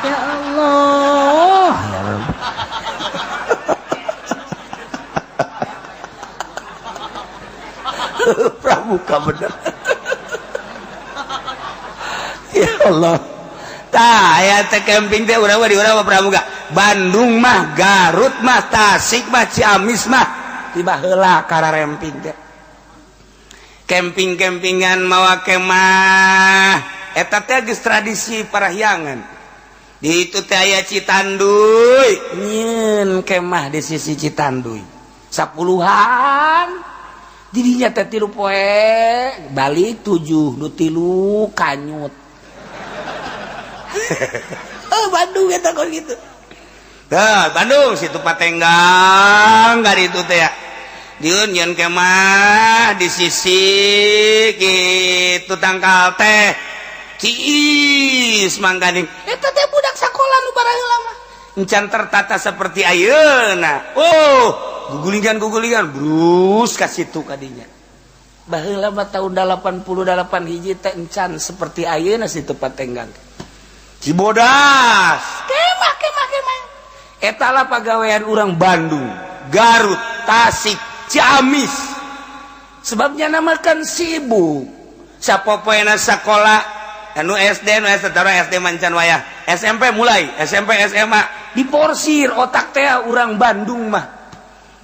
ya Allah ya Rabbi pramuka bener ya Allah tah aya teh camping teh urang di urang pramuka Bandung mah Garut mah Tasik mah Ciamis mah tiba heula kararemping teh camping-campingan mawa kemah eta teh geus tradisi parahyangan di itu teh aya Citanduy nyeun kemah di sisi Citanduy sapuluhan didinya teh 3 poe balik 7 nu 3 kanyut Bandung eta kok gitu tah Bandung situ Patenggang gari itu teh ya dieun nyeun kemah di sisi kitu tangkal teh Ciis manggading eta teh budak sakola nu baraheula mah encan tertata seperti ayeuna gugulingan brus ka situ kadinya baheula mah tahun 88 hiji teh encan seperti ayeuna situ Patenggang Cibodas kemah eta lah pagawean urang Bandung Garut Tasik Ciamis sebabnya namakan sibuk sapopoena sakola anu SD nu SD mancan wayah SMP mulai SMP SMA diporsir otak teh urang Bandung mah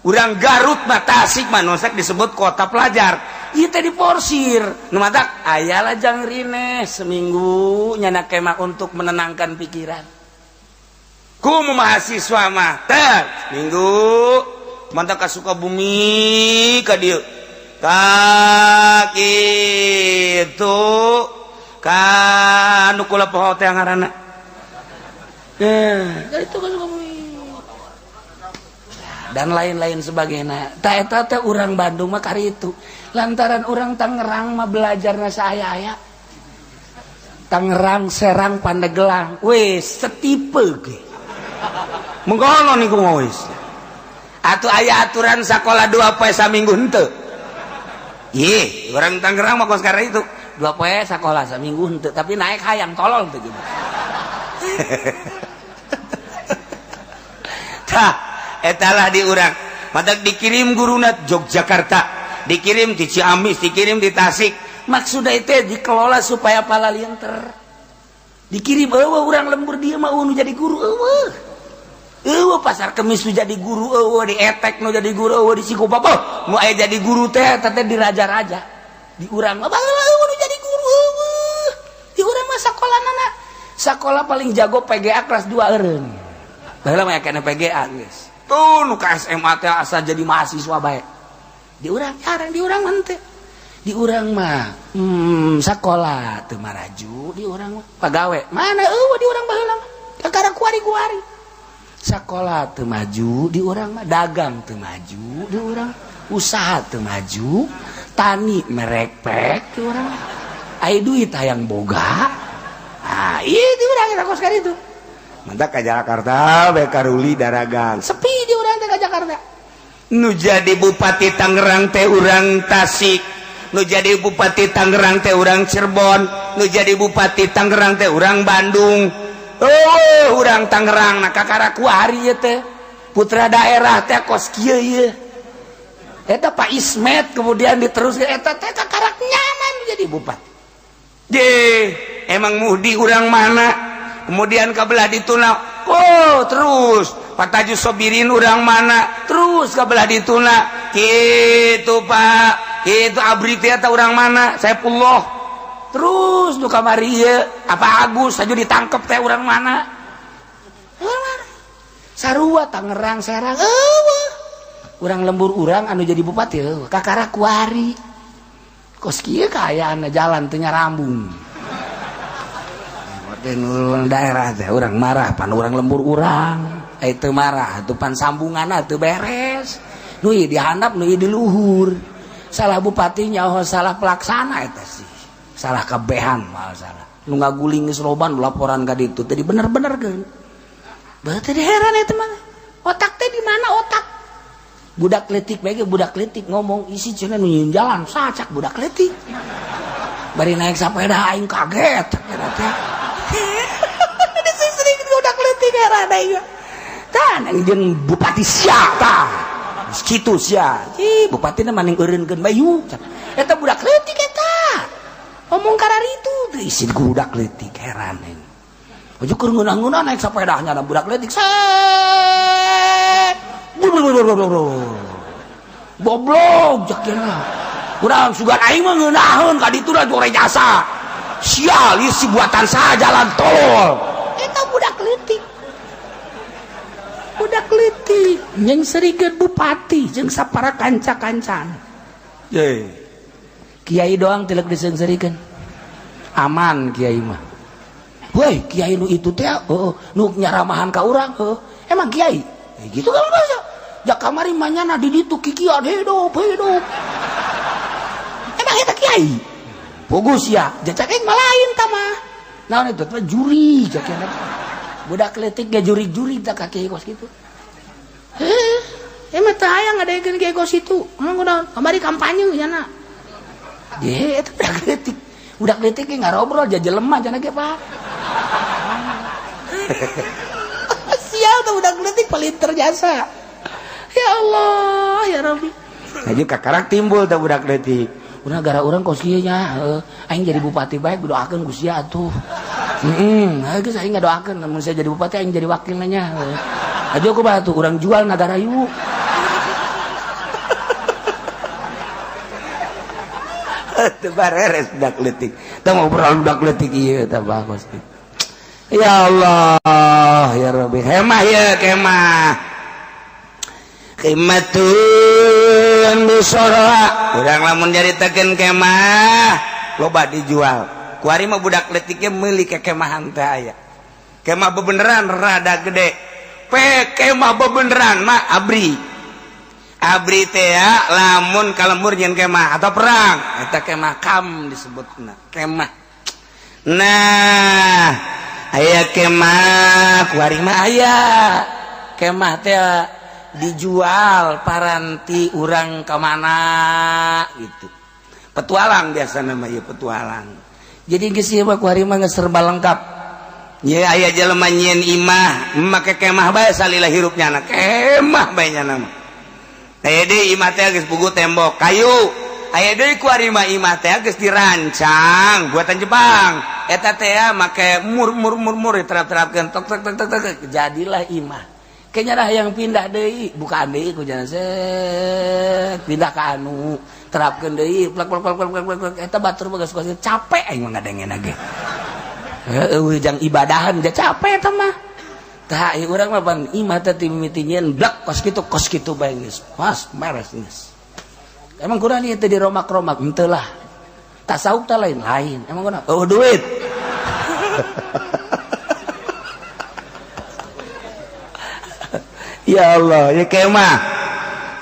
urang Garut mah Tasik mah nosek disebut kota pelajar ieu teh diporsir nu matak aya lajang rine seminggu nyana kemah untuk menenangkan pikiran kumu mahasiswa mah teh minggu mantap ka Sukabumi ka dieu ka kitu ka anu kula poho teh ngaranna itu ka Sukabumi dan lain-lain sebagainya tah eta teh urang Bandung mah karitu lantaran urang Tangerang mah belajarna saaya-aya Tangerang Serang Pandeglang wes setipe ge mengkono niku wis atuh aya aturan sakola 2 poe saminggu henteu ieu urang Tangerang mah kos karena itu 2 poe sakola saminggu henteu tapi naik hayang tolol teh gitu tah etalah di urang matak dikirim guruna Yogyakarta dikirim di Ciamis dikirim di Tasik maksudna itu dikelola supaya pala lienter dikirim urang lembur dia mah nu jadi guru pasar Kemis nu jadi guru di Etek nu jadi guru di Cikupapa nu aya jadi guru teh di raja-raja di urang mah baheula nu jadi guru di urang mah sakola paling jago PGA kelas 2 eureun baheula mah kena PGA geus tuh nu ka SMA teh asa jadi mahasiswa bae di urang jarang di urang mah teh di urang mah sakola teu maraju di urang mah pagawe mana di urang baheula mah kakara kuari-kuari sakola teu maju di urang mah dagang teu maju di urang usaha teu maju tani merekpek di urang aya duit hayang boga ieu di urang eta kos kari itu mantak ka Jakarta bae karuli daragang sepi di urang teh ka Jakarta nu jadi bupati Tangerang teh urang Tasik nu jadi Bupati Tangerang teh urang Cirebon, nu jadi Bupati Tangerang teh urang Bandung. Urang Tangerang na kakaraku hari ieu teh putra daerah teh kos kieu ieu. Eta Pak Ismet kemudian diteruskeun eta teh kakarak nyaman jadi bupati. Emang muhdi urang mana? Kemudian kabelah dituna. Terus Pak Tajus Sobirin urang mana? Terus kabelah dituna. Kitu Pak, kitu abri teh eta urang mana? Saifullah. Terus nu kamari ieu apa Agus aju ditangkep teh urang mana? Urang mana? Sarua Tangerang Serang. Urang lembur urang anu jadi bupati kakara kuari. Kos kieu kaayaan jalan teu nyarambung. Urang daerah teh urang marah pan urang lembur urang. Teu marah atuh pan sambunganna teu beres. Nu ieu dihandap nu ieu di luhur. Salah bupati nyaho salah pelaksana eta sih. Salah kabehan mal salah nu ngaguling geus loban laporan ka ditu teh bener-benerkeun berarti heran eta mah otak teh di mana otak budak letik bae budak letik ngomong isi cenah nu nyieun jalan sacak budak letik bari naik sapeda aing kaget eta teh disering budak letik heran aing tah jeung bupati sia tah kitu sia bupatina maning eureunkeun bayu eta budak letik eta ngomong karar itu isin budak letik heran ini aju keur ngeunah-ngeunah naik sepedanya na budak letik goblok jakena urang sugan aing mah ngeunaheun ka ditu da jore jasa sial ieu si buatan saha jalan tol eta budak letik yang serikeun bupati jeung sapara kanca-kancan Kiai doang tilek disengsarikeun aman Kiai mah woi Kiai nu itu teh nu nyaramahan ka urang emang Kiai gitu kan bahasa jak kamari manyana di ditu kikian hidup emang eta Kiai pugus ya jacak aing mah lain tah mah naon itu teh juri jakena budak letik ge juri-juri tah ka Kiai kos kitu emang teh aya ngadaekeun Kiai kos kitu naon kamari kampanye nya na itu budak letik nggak ngobrol jajal lemah jangan ke Pak sial tuh budak letik paling terjasa ya Allah ya Rabbi aja kakarak timbul tuh budak letik udah gara orang kosinya aing jadi bupati baik doakan kusia tuh geus aing ngadoakeun namun saya jadi bupati aing jadi wakilnya aja aku batu orang jual nagara yuk bareres budak letik teu ngobrol budak letik ieu teh bagus ya Allah ya Rabbi hemah ya kematun bisora urang lamun nyaritakeun kemah loba dijual kuari mah budak letiknya meuli ke kemahan teh aya kemah bebeneran rada gede kemah bebeneran mah abri teh ya lamun kalembur nyen kemah atau perang eta kemah kam disebutna kemah nah aya kemah kuari mah aya kemah teh dijual paranti urang ka mana gitu petualang biasa nama ieu petualang jadi geus ieu mah kuari mah geus serba lengkap ye aya jelema nyieun imah make kemah bae salila hirupnya na kemah bae nya nama aya deui imah teh geus puguh tembok kayu aya deui kuari mah imah teh geus dirancang buatan Jepang eta teh make mur diterap-terapkeun tok jadilah imah kayaknya yang pindah deui bukan deui ku jangan pindah ka anu terapkeun deui plak eta batur geus capek aing mah ngadengeun ge eueuh jang ibadahan ja capek eta mah tah ieu urang mah pan imah teh timimiti nyieun blak kos kitu bae geus mas beres geus emang kurang ieu teh di romak-romak henteu lah tasawuf teh lain emang kurang duit ya Allah ya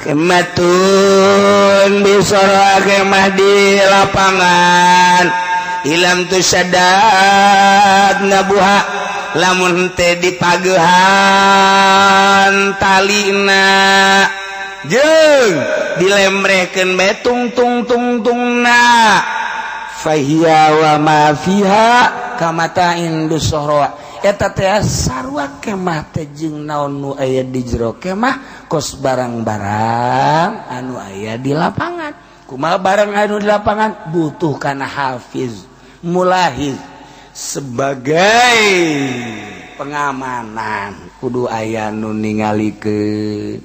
kematun bisara kemah di lapangan ilam tusadad nabuha lamun teh dipageuhan talina jeung dilemrehkeun bae tung fahiya wa ma fiha kamatain dusahra eta teh sarua kemah teh jeung naon nu aya di jero kemah kos barang-barang anu aya di lapangan. Kumaha barang anu di lapangan butuh kana hafiz mulahiz sebagai pengamanan kudu aya nu ningalikeun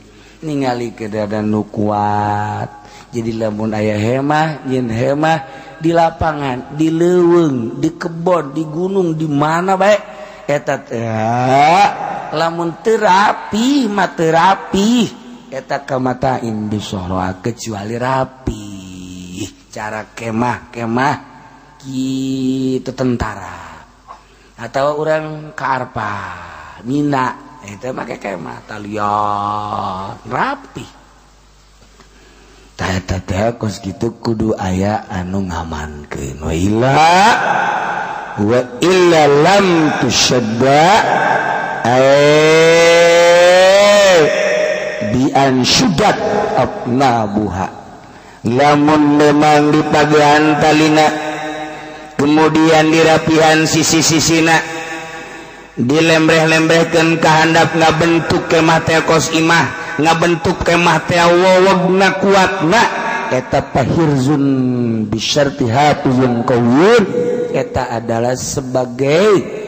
dada nu kuat. Jadi lamun aya hemah nyin hemah di lapangan, di leuweung, di kebon, di gunung, di mana bae eta lamun terapi mah terapi eta kamatain bisahra kecuali rapi. Cara kemah kitu tentara atau orang ke arpa Mina itu make kemah talian rapi tah kos kitu kudu aya anu ngamankeun wa illa lam tusyadda bi ansyudat abnabuha lamun memang dipagehan talina kemudian dirapihan sisi-sisina dilembreh-lembrehkeun ka handap ngabentuk kemah teh kos imah ngabentuk kemah teh wawegna kuatna eta pahirzun bisyarti hafizun qawiyun eta adalah sebagai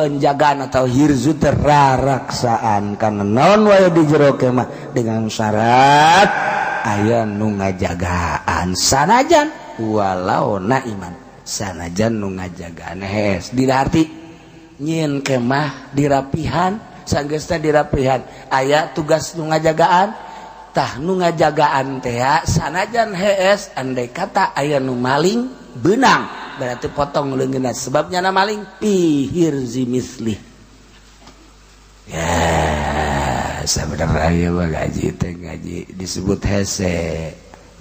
penjagaan atau hirzu teraraksaan karena naon wae di jero kemah dengan syarat aya nu ngajagaan sanajan walau naiman sanajan nu ngajagaan hees dina arti nyin kemah dirapihan sanggeusna dirapihan aya tugas nu ngajagaan tah nu ngajagaan teh sanajan hees andai kata aya nu maling beunang berarti potong leungeunna sebabnya na maling pihirzi misli ya sebenarnya mah ngaji teh ngaji disebut hese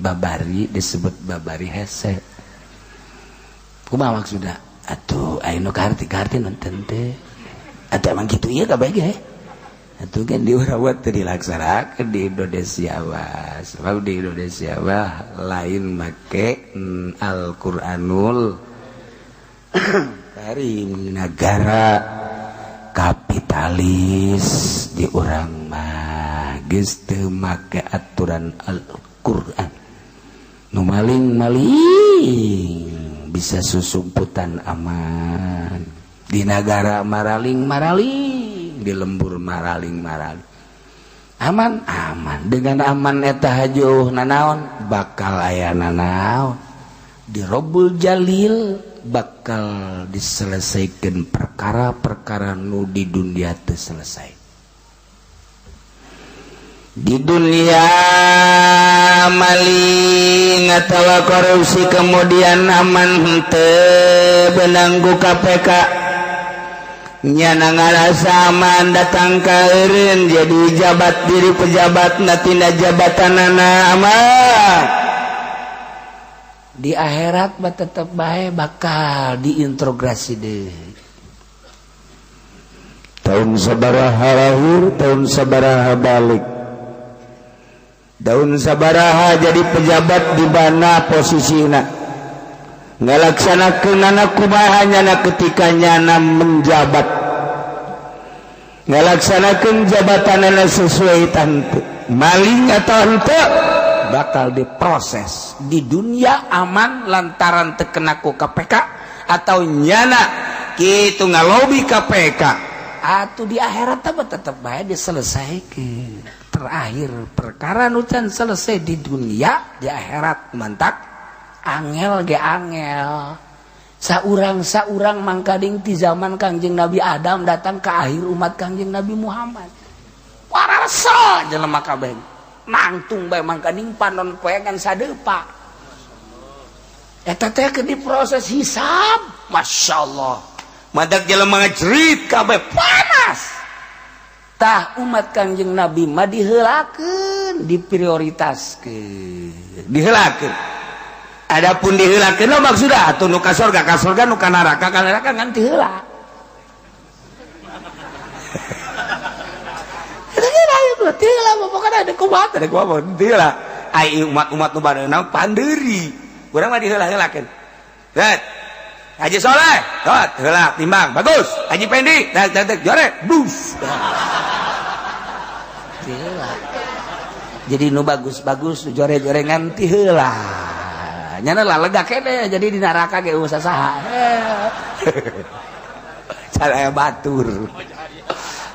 babari disebut babari hese kumaha maksudna atuh aya nu kaharti nonton teh atuh emang kitu ieu kabeh ge atuh kan diurawat teh dilaksanakeun di Indonesia mah sebab di Indonesia mah lain make Al-Qur'anul dari negara kapitalis di urang mah geus teu make aturan Al-Qur'an nu maling bisa susumputan aman di negara maraling di lembur maraling aman dengan aman eta hajuh nanaon bakal aya nanaon di Rabbul Jalil bakal diselesaikan perkara-perkara nu di dunia teu selesai di dunia maling atawa korupsi kemudian aman henteu benanggu KPK nyana ngarasa aman datang ka eureun jadi jabat diri pejabatna tina jabatanana aman di akhirat mah tetep bae bakal diintrogasi deui tahun sabaraha lahir tahun sabaraha balik tahun sabaraha jadi pejabat di mana posisina ngalaksanakeun anak kumaha nyana ketika nyana menjabat ngalaksanakeun jabatanana sesuai tantu maling atau henteu bakal diproses di dunia aman lantaran teu kena ku KPK atau nyana kitu ngalobi KPK atuh di akhirat mah tetep bae diselesaikeun terakhir perkara nu can selesai di dunia di akhirat mantak angel ge angel saurang mangkading ti zaman Kangjeng Nabi Adam datang ke akhir umat Kangjeng Nabi Muhammad warasa jelema kabeh nangtung bae mangkading panon poegan sadeupa eta teh keur diproses hisab masyaallah madak jelema ngajrit kabeh panas tah umat Kangjeng Nabi mah diheulakeun diprioritaskeun diheulakeun adapun diheulakeun maksudna atuh nu ka surga nu ka neraka ngan teu heula. teu lah pokokna ada kumaha teu lah ai umat nu bareuna panderi urang mah diheula-heulakeun tet Haji Soleh tot heula timbang bagus Haji Pendi tek jore bus teu lah jadi nu bagus-bagus nu jore-jorengan ti heula nyana lah lega kene jadi di neraka ge usah saha cara batur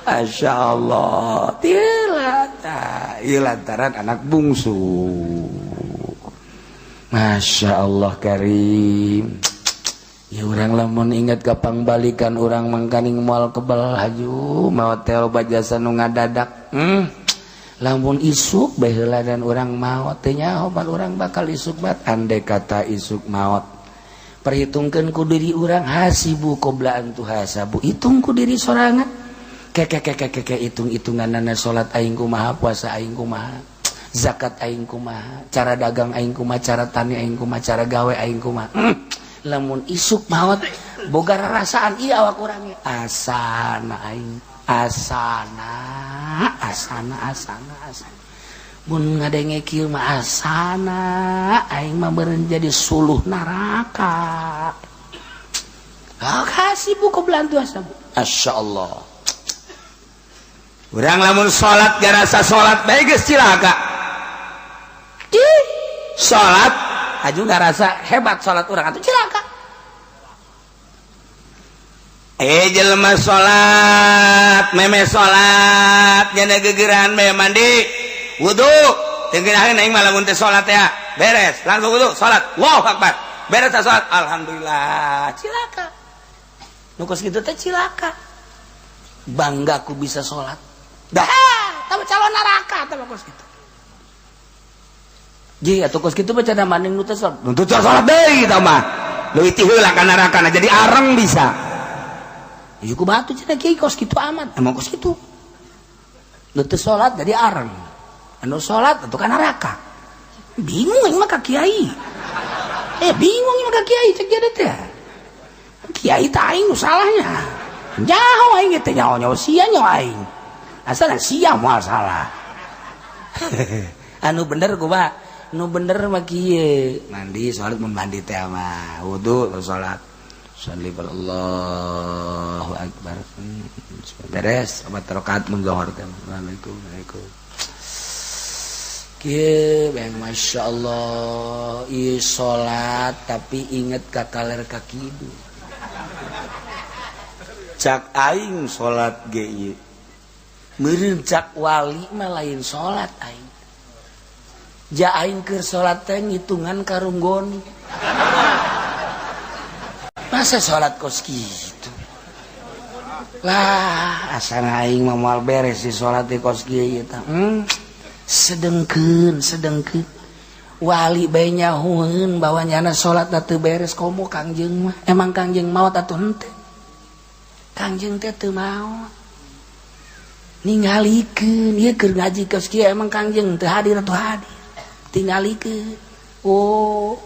Masya Allah ieu lantaran anak bungsu Masya Allah Karim ya urang lamun inget kapang balikan urang mangkaning moal kebal haju maot teh loba jasa nu ngadadak lamun isuk bae heula dan urang maot teh nyaho pan urang bakal isuk bat andai kata isuk maot perhitungkeun ku diri urang hasibu qabla an tuhasabu hitung ku diri sorangan keke hitung-hitunganana salat aing kumaha puasa aing kumaha zakat aing kumaha cara dagang aing kumaha cara tani aing kumaha cara gawe aing kumaha lamun isuk maot boga rarasaan ieu awak urang asana aing asana mun ngadenge kieu mah asana aing mah beureun jadi suluh neraka kasih buku belantu asabu masyaallah urang lamun salat garasa salat bae geus cilaka salat aju garasa hebat salat urang atuh cilaka jelema salat meme salat nya gegeran bae mandi wudu tengeunaheun aing mah lamun teh salat ya beres langsung wudu salat Allahu akbar beres salat alhamdulillah cilaka nu kos kitu teh cilaka bangga ku bisa salat dah tapi calon neraka tapi kos gitu ji atuh kos kitu baca maning nu teh salat deui eta mah leuwih ti heula ka neraka jadi areng bisa ieu kumaha atuh cenah kiai kos kitu amat emang kos kitu nu teu salat jadi areng anu salat atuh ka neraka bingung ieu mah ka kiai bingung ieu mah ka kiai cek jadi teh kiai teh aing nu salahnya nyaho aing teh nyaho sia nyaho aing asal sia moal salah anu bener kumaha nu bener mah kieu mandi salat mandi teh mah wudu salat sholli Allahu akbar beres 4 rakaat mun zuhur teh assalamualaikum kieu bang masyaallah ieu salat tapi inget ka kaler ka kidu cak aing salat ge ieu meureun cak wali mah lain salat aing ja aing keur salat teh ngitungan karunggoni masa salat kos kitu lah asana aing mah moal beres di salat di kos kieu tah sedengkeun wali bae nyahoeun bahwa nyana salat teu beres komo kangjeng mah emang kangjeng maot atuh henteu kangjeng teh teu maot ningalikeun ieu keur ngaji kos kieu emang kangjeng teu hadir atuh hadir tingalikeun oh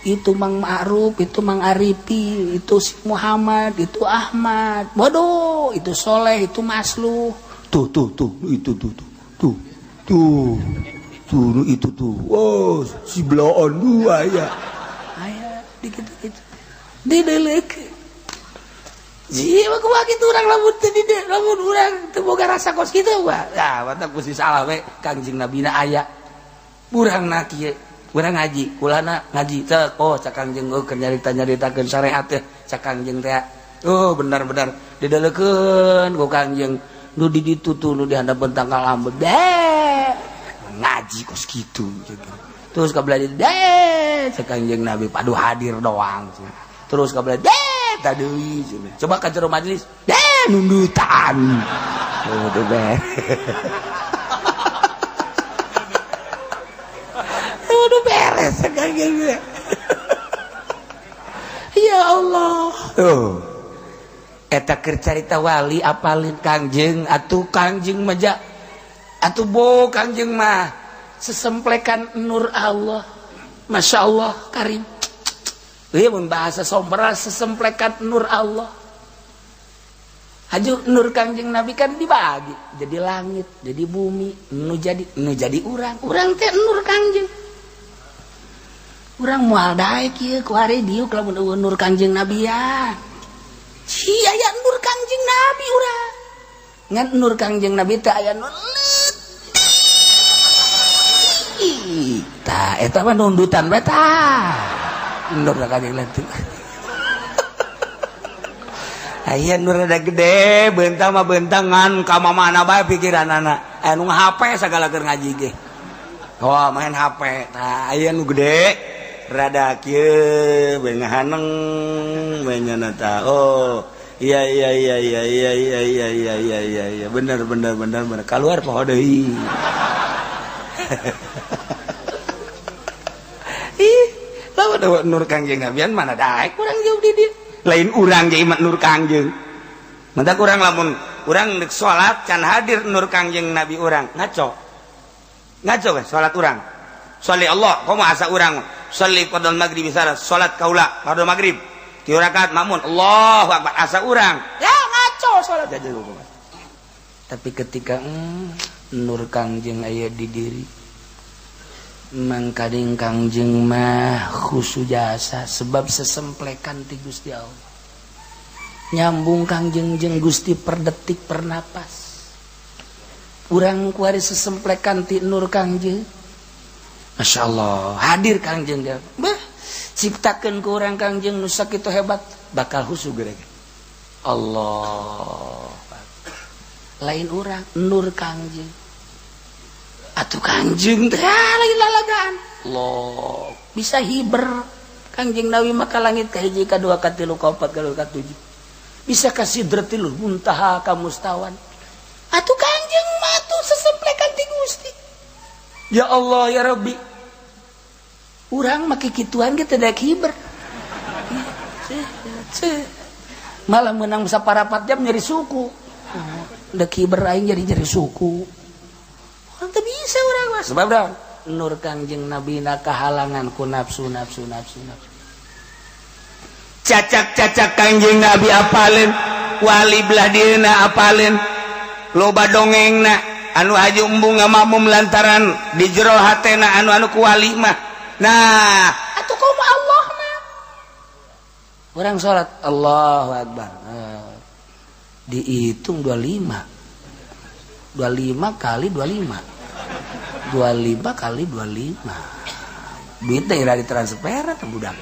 itu Mang Ma'ruf itu Mang Arifi itu si Muhammad itu Ahmad bodoh itu Soleh itu Masluh tuh itu oh si bloon dua ya aya dikit-dikit dideleke jiwa kumaha kitu urang lamun urang teu boga rasa kos kitu gua ya mantap kusi salah we Kangjeng Nabi na aya urangna kieu urang ngaji kulana ngaji cek oh cak Kangjeng keur nyaritakeun syariat teh cak Kangjeng teh oh benar-benar didelekeun ku Kangjeng nu di ditu tuh nu di handapeun tangkal ambet ngaji kos kitu terus ka belajar cak Kangjeng Nabi padu hadir doang terus ka belajar tadi coba ka jero majelis nundutan oh teh udah beres Kangjeng ya Allah eta keur carita wali apalin Kangjeng atuh Kangjeng maja atuh bo Kangjeng mah sesemplekan nur Allah Masya Allah Karim ieu mun bahasa sombra sesemplekan nur Allah Haju nur Kangjeng Nabi kan dibagi jadi langit, jadi bumi, nu jadi urang teh nur Kangjeng. Urang moal daek ieu ku hari dieu lamun eueun nur Kangjeng Nabi ya. Cia aya nur Kangjeng Nabi urang. Ngan nur Kangjeng Nabi teh aya nu leutik. Tah eta mah nundutan bae tah. Nur Kangjeng Nabi. Aya nu rada gede, beuntak mah beuntangan ka mamana bae pikiranana. Anu HP sagala keur ngaji ge. Oh, main HP. Tah aya nu gede, rada kieu bae ngahaneng bae nyana tah. Oh, iya bener keluar poho deui. Ih, lawan nur Kangjeng Nabian mana daek urang jauh di dieu. Lain urang ge iman nur Kangjeng. Mantap urang lamun urang neuk salat can hadir nur Kangjeng Nabi urang ngaco kan salat urang. Sholli Allah komo asa urang sholli qadal maghrib salat salat kaula pada maghrib 3 rakaat makmun Allahu akbar asa urang. Ya ngaco salat aja dulu. Tapi ketika nur Kangjeng aya di diri mangkading Kangjeng mah khusu jasa sebab sesemplekan ti Gusti Allah nyambung Kangjeng jeung Gusti per detik per napas urang kuari sesemplekan ti nur Kangjeng. Masya Allah hadir Kangjeng dia bah ciptakeun ku urang Kangjeng nu sakitu hebat bakal khusu gede Allah lain urang nur Kangjeng atuh Kangjeng teh lagi lalagaan loh bisa hiber Kangjeng Nabi maka langit ka hiji ka dua ka tilu ka opat ka lima ka tujuh bisa ka sidratil muntaha ka mustawan atuh Kangjeng mah atuh sesemplekan ti Gusti. Ya Allah ya Rabbi urang make kituan ge teh daek hiber malah menang saparapat jam nyeri suku daek hiber aing jadi suku. Orang tak bisa orang mas. Sebab dah nur Kangjeng Nabi na kahalangan ku nafsu. Cacak Kangjeng Nabi apalin, wali belah dina apalin, loba dongengna anu haju embung ngamamum lantaran di jero hatena anu ku wali mah. Nah, atuh kumaha Allah mah. Orang salat Allahu Akbar. Dihitung 25 kali 25 kali 25 duitnya ira ditransfer atau budak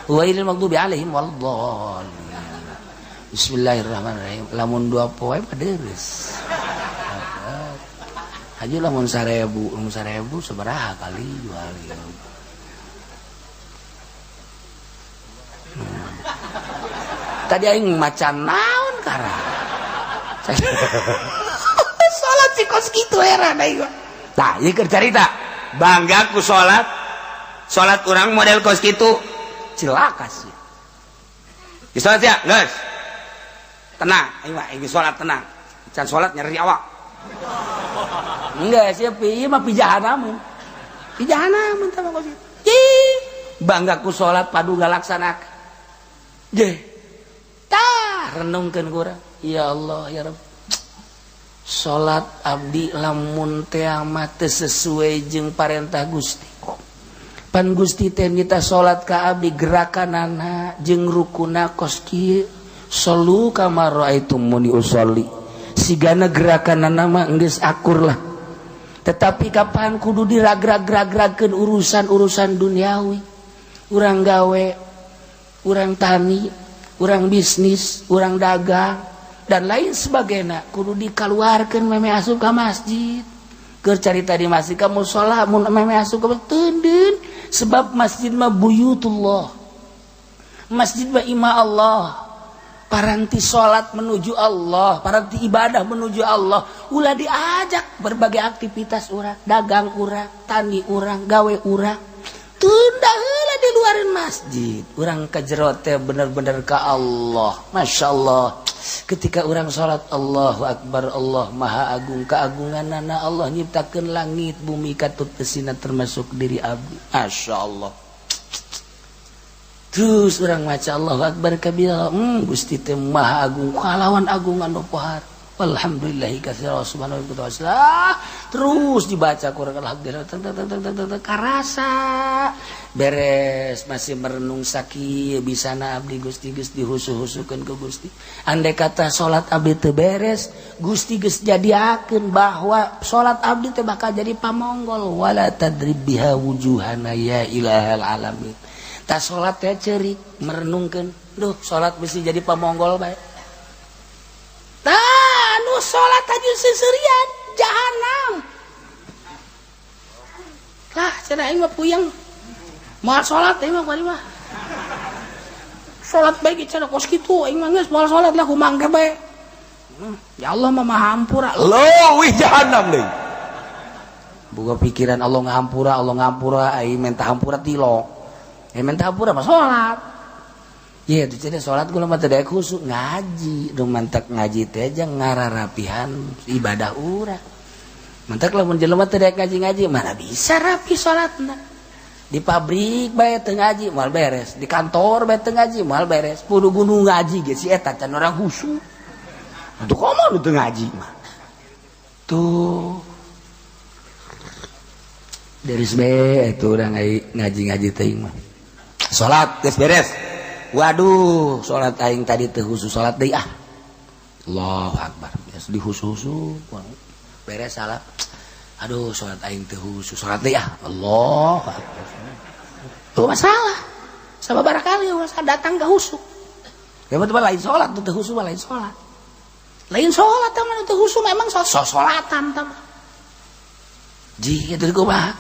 wa ilal maghdubi alaihim waladdallin. Bismillahirrahmanirrahim lamun 2 poe paderes haji lamun 1000 sabaraha kali 2000 tadi aing macan naon kara salat si kos kitu heran aing. Tah, ieu keur carita. Bangga ku salat urang model kos kitu. Cilaka sih. Di salat ya, geus. Tenang, aing mah iki salat tenang. Can salat nyeri awak. Enggak, siap ieu mah pijahanamun. Pijahanamun tah kos kitu. Bangga ku salat padu ngalaksanakeun. Jeh. Tah, renungkeun ku urang. Ya Allah, ya Rabb. Salat abdi lamun teh amat sesuai jeung parentah Gusti. Pan Gusti teh nita salat ka abdi gerakanana jeung rukuna kos kieu. Sallu kama raaitumuni usolli. Sigana gerakanana mah geus akur lah. Tetapi kapan kudu diragrag-ragragkeun urusan-urusan duniawi. Urang gawe, urang tani, urang bisnis, urang dagang dan lain sebagainya kudu dikeluarkan meme asup ke masjid keur carita di masjid ka mushola mun meme asup ka teudeun sebab masjid mah buyutullah masjid mah imah Allah paranti salat menuju Allah paranti ibadah menuju Allah ulah diajak berbagai aktivitas urang dagang urang tani urang gawe urang tunda heula di luarin masjid urang ka jero teh bener-bener ka Allah masyaallah. Ketika orang salat Allahu Akbar Allah Maha Agung keagunganana Allah nyiptakeun langit bumi katut tesina termasuk diri abdi. Masya Allah. terus orang maca Allahu Akbar kabira. Gusti teh Maha Agung, kalawan agung anu pohar. Alhamdulillahi katsira subhanahu wa ta'ala. Terus dibaca Quran alhamdulillah karasa beres masih merenung sakit bisana abdi Gusti geus dihusu-husukeun ku Gusti. Andai kata salat abdi teu beres, Gusti geus jadiakeun bahwa salat abdi teh bakal jadi pamonggol wala tadrib biha wujuhana ya ilahal alamin. Ta salat teh ceurik merenungkeun, duh salat mesti jadi pamonggol bae. Anu salat aja seserian jahanam. Lah cenah aing mah puyeng. Moal salat teh mah bari mah. Salat bae ge cenah kos kitu aing mah geus moal salat lah kumangke bae. Ya Allah mah Maha Hampura. Leuwih jahanam deui. Boga pikiran Allah ngahampura aing minta hampura tilo. Minta hampura mah salat. Ya itu jadi sholat gue mah tidak khusyuk ngaji, dong mantak ngaji teh aja ngararapihan ibadah urang. Mantak lamun jelema tidak ngaji mana bisa rapi sholatna. Di pabrik bae teu ngaji moal beres, di kantor bae teu ngaji moal beres. Kudu gunung ngaji ge si eta can orang khusyuk. Atuh komo nu teu ngaji mah. Tuh. Dari bae itu urang ngaji teuing mah. Sholat geus beres. Waduh, sholat aing tadi teh khusus sholat deui ah. Allahu Akbar. Biasa dihusu-husu, beres salat. Aduh, sholat aing teh khusus sholat deui ah. Allahu Akbar. Tuh masalah. Sababaraha kali usah datang ka husuk. Ya betul lain sholat teh khusus lain sholat. Lain sholat teh mah teh khusus memang sholatan teh. Ji kitu kumaha?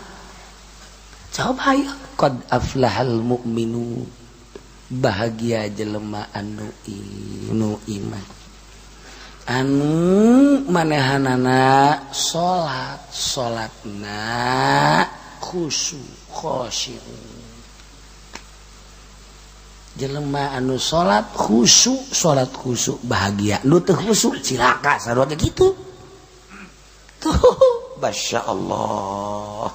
Coba ya qad aflahal mu'minun. Bahagia jelema anu iman anu manehanana salatna khusyuk khosyu jelema anu salat khusyuk bahagia nu teu khusyuk cilaka sarua teh kitu tuh masyaallah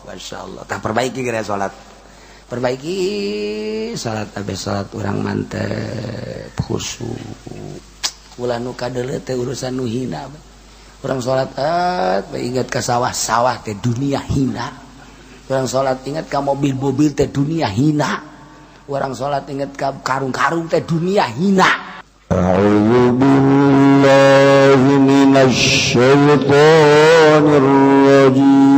tah perbaiki gara salat perbaiki salat abis salat urang mantep khusyuk ulah nu kadeuleu teh urusan nu hina urang salat ingat ka sawah teh dunia hina urang salat ingat ka mobil teh dunia hina urang salat ingat ka karung teh dunia hina. A'udzu billahi minasy syaithanir rajim.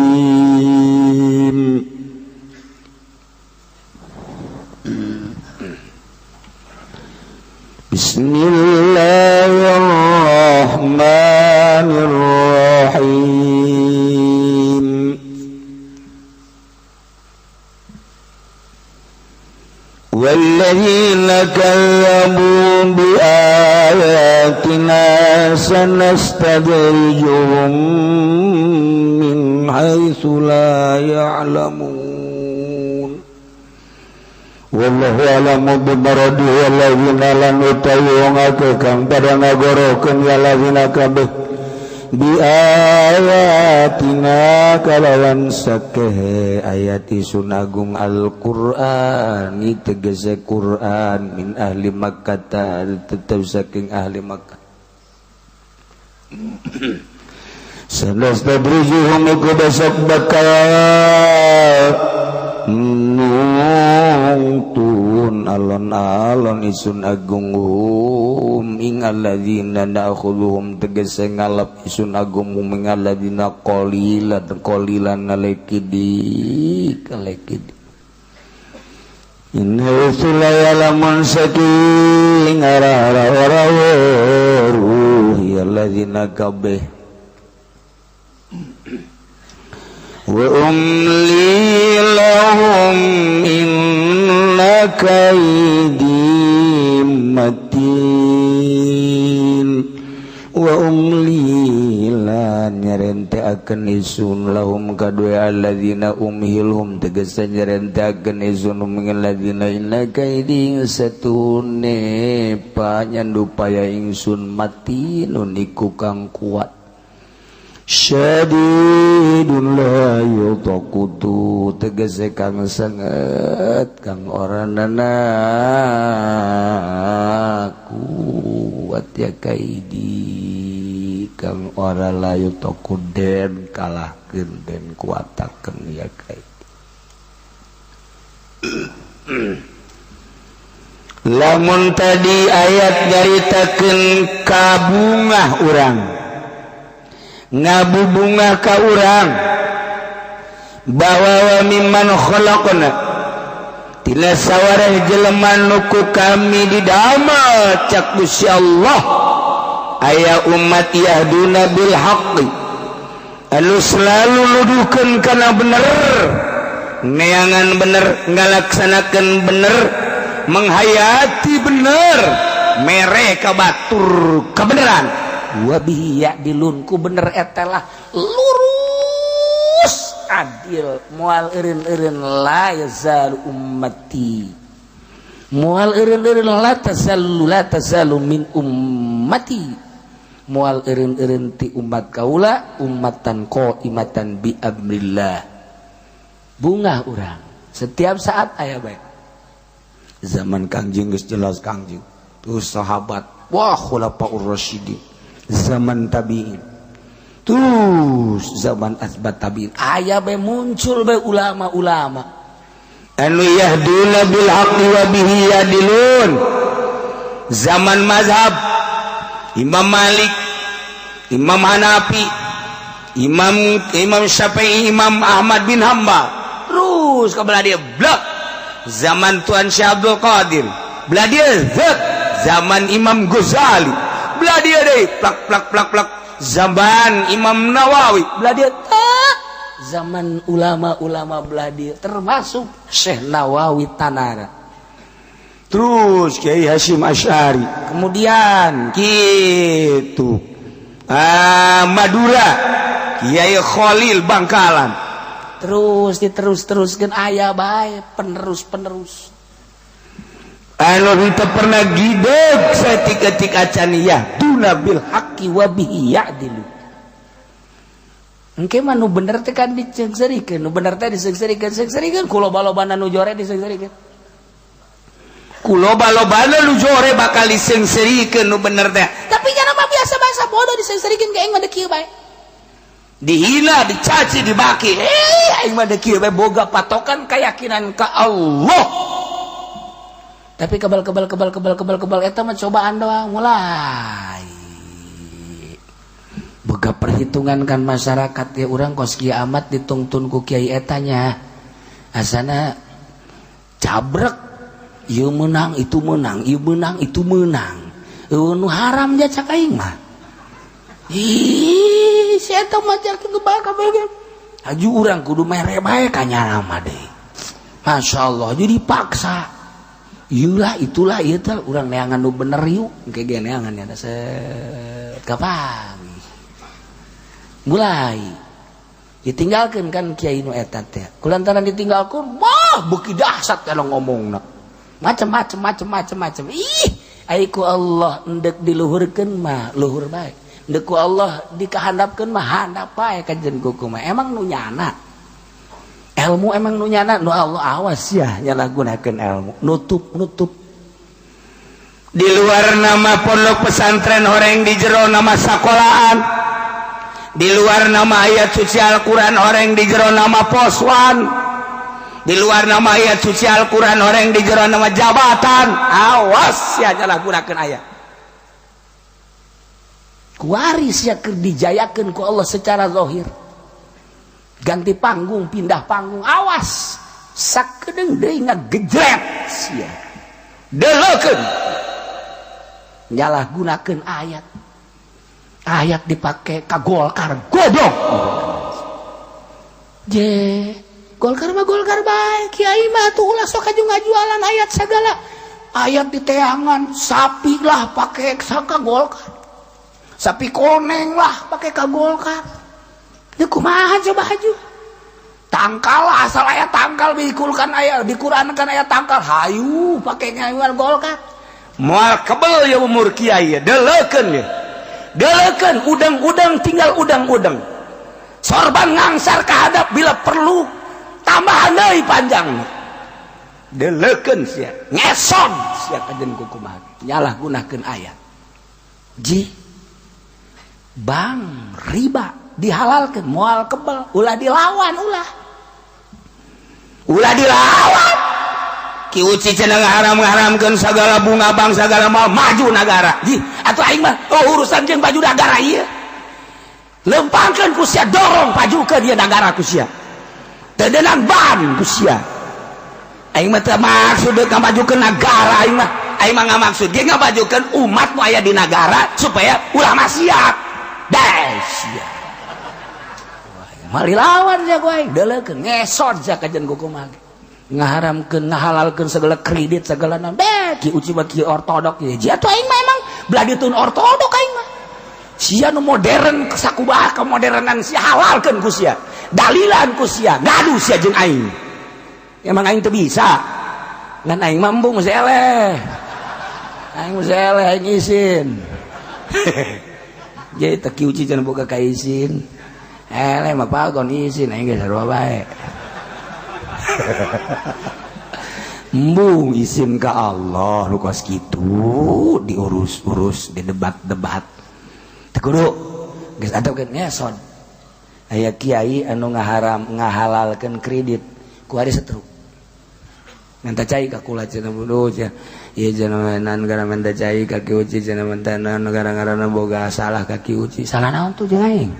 Bismillahirrahmanirrahim. Walladzina kazzabu biayatina sanastadrijuhum min haitsu la ya'lamun. Wallahu a'lamu bimaradihi walladzina lan utayyunga kang pada ngagorokeun ya ladzina kabeh bi ayatina kalawan sakehe ayat isun agung Al-Qur'an tegese Qur'an min ahli Makkah tetep saking ahli Makkah. Sanastadrijuhum iku besok bakal nungtun alon-alon isun agungum ing alladzina na'khudhuhum tegese ngalap isun agungum ing alladzina qalilan alekidi inna usulayalamun saking arah-arah alladzina kabeh wa umli lahum inna kaydi matin wa umli lan nyarenteakeun isun lahum kadue alladzina umhilhum tegese nyarenteakeun isun mungkin alladzina inna kaydi satune panyandupaya ingsun matinun iku kang kuat syadidun la yutaqutu tegese kang sanget kang ora nana kuat ya kaidi kang ora la yutaquden kalahkeun den kuatakeun ya kaidi. Lamun tadi ayat nyaritakeun kabungah urang ngabubungah ka urang bahwa wa mimman khalaqna tina sawareh jelema nu ku kami didamel cak Gusti Allah aya umat yahduna bil haqqi anu selalu nuduhkeun kana bener neangan bener ngalaksanakeun bener menghayati bener mere ka batur kebenaran wabihi ya'dilun ku bener etalah lurus adil moal eureun-eureun la yazal ummati moal eureun-eureun la tazalu min ummati moal eureun-eureun ti umat kaula ummatan qaimatan bi amrillah bunga urang setiap saat aya bae zaman Kangjeng geus jelas Kangjeng terus sahabat wah khulafaur rasyidin zaman tabi'in terus zaman asbat tabi'in aya bae muncul bae ulama-ulama anu yahduna bil haqqi wa bihi yadilun zaman mazhab Imam Malik Imam Hanafi Imam Syafi'i Imam Ahmad bin Hanbal terus kabelah dia blok zaman Tuan Syekh Abdul Qadir belah dia zaman Imam Ghazali belah dia deh plak zaman Imam Nawawi belah dia zaman ulama-ulama belah dia termasuk Syekh Nawawi Tanara terus Kiai Hasyim Asy'ari kemudian gitu Madura Kiai Khalil Bangkalan terus diterus-teruskeun aya bae penerus anu kita pernah gideg satik-tik acan yahduna bil haqqi wa bihi ya'dilu engke mah nu bener teh kan diceungserikeun nu bener teh diseungserikeun kuloba-lobana nu jore diseungserikeun kuloba-lobana nu jore bakal diseungserikeun nu bener teh tapi nya mah biasa bahasa bodoh diseungserikeun ge aing mah kieu bae dihina dicaci dibaki aing mah kieu bae boga patokan keyakinan ka Allah tapi kebal eta mah cobaan doang mulai boga perhitungan kan masyarakat ya urang kos kieu amat ditungtun ku kiai etanya asana cabrek ieu menang itu menang ieu menang itu menang nu haram ja cak aing mah ih si eta mah cak gebal kabeh aju urang kudu mere bae ka nyana mah deui masyaallah jadi paksa yulah itulah ieu teh urang neangan nu bener yuk engke ge neangan nya set kapan mulai ditinggalkeun kan kiai nu eta teh kulantaran ditinggalkeun mah beuki dahsyat kana ngomongna macam-macam ih ai ku Allah endek diluhurkeun mah luhur bae endek ku Allah dikahandapkeun mah handap bae kajen kuku mah emang nu nyana ilmu emang nu nyana nu Allah awas ya nyalahgunakeun ilmu nutup di luar nama pondok pesantren horeng di jero nama sakolahan di luar nama ayat suci Al-Quran horeng di jero nama poswan di luar nama ayat suci Al-Quran horeng di jero nama jabatan awas ya nyalahgunakeun ayat kuaris ya keur dijayakeun ku Allah secara zahir ganti panggung pindah panggung awas sakedeung deui ngagejret sia deulekeun nyalahgunakeun ayat dipake ka Golkar goblok je Golkar mah Golkar bae kiai mah tuh ulah sok ngajualan ayat sagala ayat di teangan sapi lah pake ka Golkar sapi koneng lah pake ka Golkar ini kumaha coba haju tangkal asal ayat tangkal dikulkan ayat dikurankan ayat tangkal hayu pakai nyayuan Golkar moal kebel ya umur kiai deulekeun ya delekeun udang-udang tinggal udang-udang sorban ngangsar ka hadap bila perlu tambahan deui panjang delekeun sia ngeson sia kajen kukumaha nyalah gunakeun ayat ji bang riba dihalalkeun moal kebal ulah dilawan ulah dilawan Ki Uci cenah ngaharam-ngaharamkeun sagala bunga bang sagala mal maju negara ji atuh aing mah urusan jeung baju negara ieu lempangkeun ku sia dorong pajukeun ieu negara ku sia teu deunang ban ku sia aing mah teu maksud ngamajukeun negara aing mah ngamaksud ge ngamajukeun umat nu aya di negara supaya ulah maksiat dah sia mali lawan sia ku aing deulekeun ngesot sia kajen kukumaha ngaharamkeun ngahalalkeun segala kredit segala naon Ki Uci mah kieu ortodok ye ji atuh aing mah emang bladitun ortodok aing mah sia nu modern sakumaha kemodernan sia halalkeun ku sia dalilan ku sia ngadu sia jeung aing emang aing teu bisa ngan aing mah embung mesti eleh aing izin jadi teu Ki Uci cenah boga ka izin eleh mah pagon izin aing ge sarua bae embung izin ka Allah lu kos kitu diurus-urus di debat-debat teu kudu geus adab kan ngesot aya kiai anu ngahalalkeun kredit ku hari setruk nganta cai ka kula cenah budu cenah ieu cenah negara menta cai ka Ki Uci cenah mentana negara-negara boga salah ka Ki Uci salah naon tuh jeung aing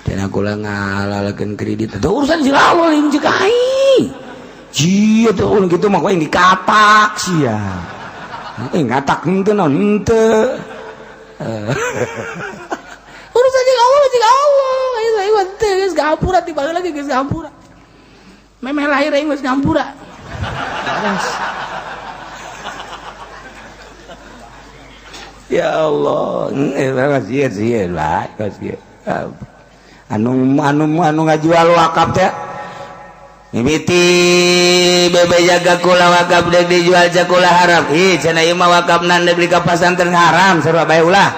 cenah kula ngahalalkeun kredit teu urusan jeung Allah jeung jeung aing jieu teh ulun kitu mah aing dikatak sia ngatak henteu naon henteu urusan jeung Allah aing teh geus gahampura ti baheula lagi geus gahampura memeh lahir aing geus gahampura ya Allah sieun bae anu ngajual wakaf teh mimiti bebe jaga kula wakaf deuk dijual jakula haram cenah ieu mah wakafna deuk di ka pasantren haram sarua bae ulah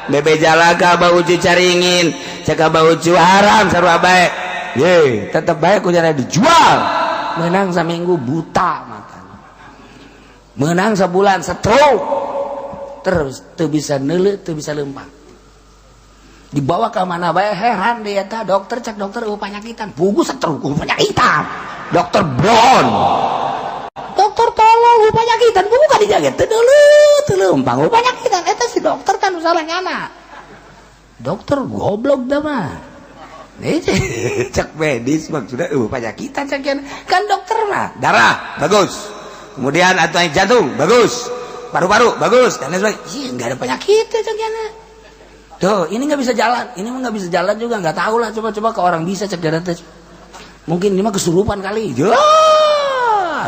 bebe jalaga bau ucu caringin caka bau ucu haram sarua bae ye tetep bae ku cenah dijual menang saminggu buta makan menang sabulan stroke terus teu bisa neuleuh teu bisa leumpang dibawa ke mana bae heran dia tah dokter cek dokter panyakitan pugu stroke panyakitan dokter Brown dokter tolong panyakitan pugu ka dijaga teu leumpang panyakitan eta si dokter kan salah nyana dokter goblok dah mah cek medis maksudnya penyakitan kan dokter mah darah bagus kemudian atau jantung bagus paru-paru bagus dan lain sebagainya nggak ada penyakit ceknya tuh ini nggak bisa jalan ini mah nggak bisa jalan juga nggak tahu lah coba ke orang bisa cek darah teh mungkin ini mah kesurupan kali ya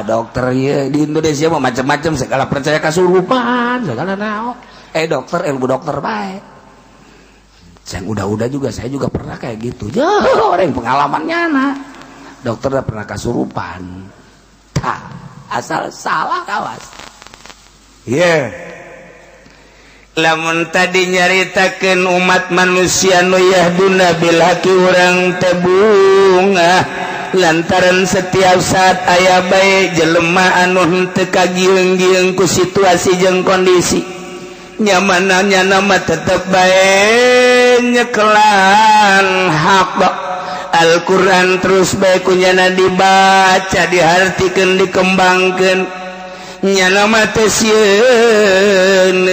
dokter ya di Indonesia mah macam-macam segala percaya kesurupan segala naon dokter ilmu dokter baik yang udah-udah juga saya juga pernah kayak gitu ya orang pengalamannya nah dokter udah pernah kesurupan tak asal salah kawas lamun tadi nyaritakeun umat manusia nu yahduna bil haqi urang teh bunga lantaran setiap saat aya bae jelema anu henteu kagieung-gieung ku situasi jeung kondisi nyamananya nama tetep bae nyekelan hak Al-Quran terus bae kunyana dibaca dihartikeun dikembangkeun nyana mah teu sieun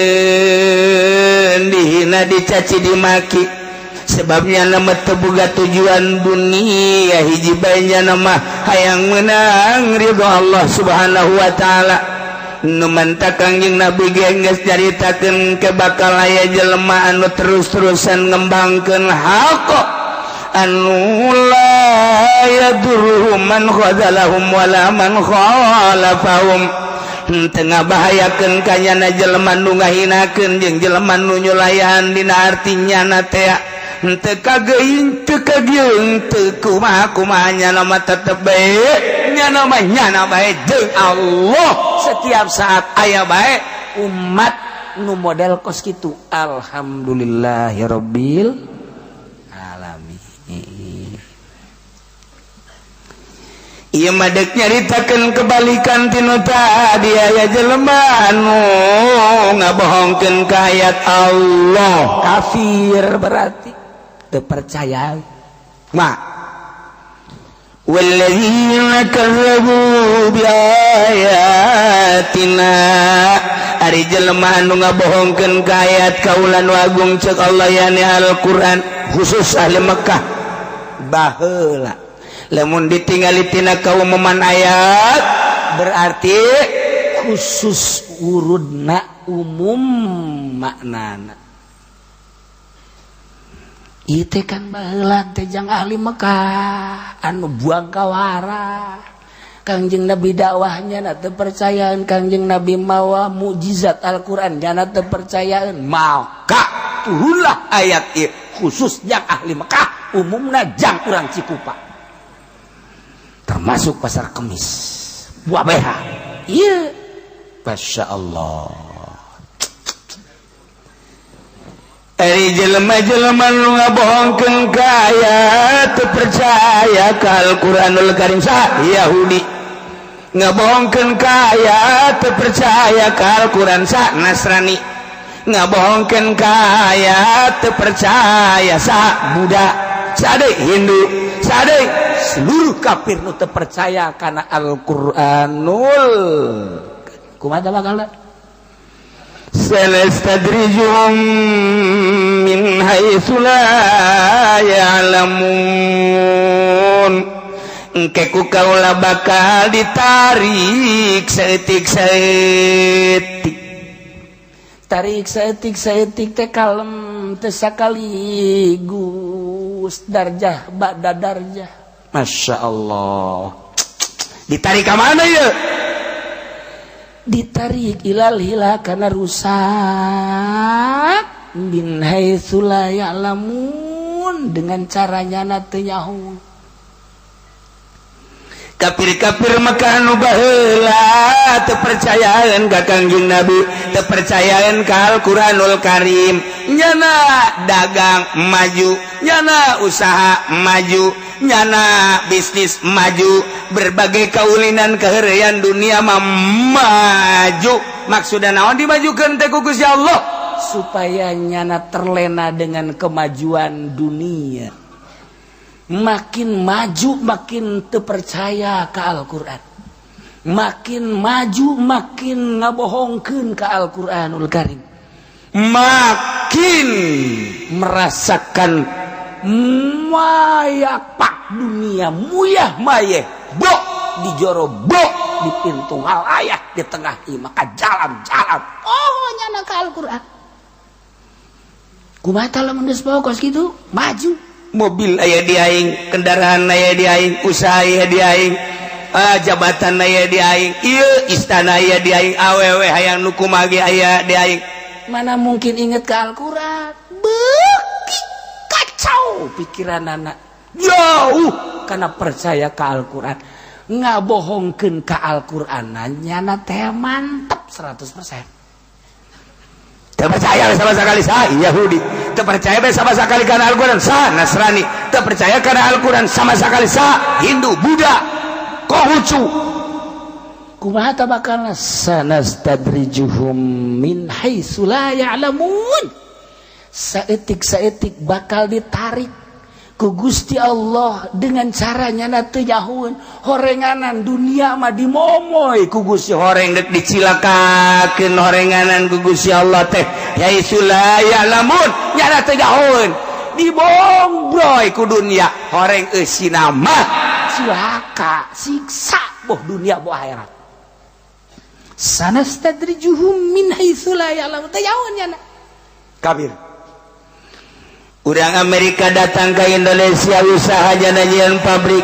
dihina dicaci dimaki sebabnya nama teu boga tujuan dunia hiji bae nyana mah hayang meunang ridho Allah Subhanahu wa taala nu manta Kangjeng Nabi geus caritakeun ke bakal aya jelema anu terus-terusan ngembangkeun haq anu la yadurruhum man khadzalahum wala man khalafahum tengah bahayakeun kanyana jelema nu ngahinakeun jeung jelema nu nyulayan dina artinya na teh henteu kageuing teu kagieung teu kumaha nyana mah tetep bae nyana mah nyana bae jeung Allah setiap saat aya bae umat nu model kos kitu. Alhamdulillahirabbil alamin. Ieu mah deuk nyaritakeun kebalikan tinu tadi aya jelema anu ngabohongkeun ka ayat Allah. Kafir berarti teu percaya. Walladzina kazzabu biayatina, ari jelema anu ngabohongkeun ka ayat kaula nu agung ceuk Allah yani Al-Qur'an, khusus ahli Mekkah. Baheula lamun ditinggali tina kaumuman ayat berarti khusus urudna umum maknana. Ieu teh kan baheula teh jang ahli Mekah anu buang kawara. Kangjeng Nabi dakwahnya na teu percayaan, Kangjeng Nabi mawa mukjizat Al-Qur'an nya teu percayaan. Maka turunlah ayat ieu khusus jang ahli Mekah, umumna jang urang Cikupa. Termasuk pasar Kemis, buah BH. Iya, Masya Allah. Ari jelema-jelema nu ngabohongkeun ka ayat teu percaya ka Al-Qur'anul Karim sa Yahudi. Ngabohongkeun ka ayat teu percaya ka Al-Qur'an sa Nasrani. Ngabohongkeun ka ayat teu percaya sa Buddha, sa deui Hindu, sa deui seluruh kafir nu teu percaya kana Al-Qur'anul. Kumaha bakalna? Sanastadrijuhum min haitsu la ya'lamun. Engke ku kaula bakal ditarik saeutik-saeutik. Tarik saeutik-saeutik teh kalem teu sakaligus darjah ba'da darjah. Masya Allah. Ditarik ke mana ya? Ditarik ilal hilal kana rusak min haitsu la ya'lamun, dengan caranya na teu nyaho. Kafir-kafir Mekah anu baheula teu percayaan ka Kangjeng Nabi, teu percayaan ka Al-Qur'anul Karim. Nyana dagang maju, nyana usaha maju, nyana bisnis maju, berbagai kaulinan keheureyan dunia mah maju. Maksudna naon dimajukeun teh ku Gusti Allah? Supaya nyana terlena dengan kemajuan dunia. Makin maju makin teu percaya ka Al-Qur'an. Makin maju makin ngabohongkeun ka Al-Qur'anul Karim. Makin merasakan mayapak dunia, muyah mayeh, bok di joro, bok di pintu halayah, di tengah maka jalan-jalan. Oh, nyana ka Al-Qur'an. Kumaha tah lamun geus pokos kitu? Maju. Mobil aya di aing, kendaraan aya di aing, usaha aya di aing, jabatan aya di aing, ieu istana aya di aing, awewe hayang nu kumaha ge aya di aing. Mana mungkin inget ke Al-Qur'an? Beuki kacau pikiran anak. Jauh karena percaya ke Al-Qur'an. Ngabohongkeun ka Al-Qur'anan nyana teh mantep 100%. Teu percaya sama sekali sa Yahudi, teu percaya sama sekali kana Al-Qur'an sa Nasrani, teu percaya kana Al-Qur'an sama sekali sa Hindu, Buddha, Konghucu. Kumaha tah bakalna? Sanastadrijuhum min haitsu la ya'lamun. Saeutik-saeutik bakal ditarik ku Gusti Allah dengan caranya na teu nyahoeun. Horenganan dunia mah dimomoy ku Gusti, horeng dek dicilakakeun horenganan ku Gusti Allah teh haitsu la ya'lamun, nyana teu nyahoeun. Dibombroy ku dunia, horeng eusina mah cilaka, siksa boh dunia boh akhirat. Sanastadrijuhum min haitsu la ya'lamun, teu nyahoeun nyana. Kabir. Urang Amerika datang ke Indonesia usaha nyieun pabrik.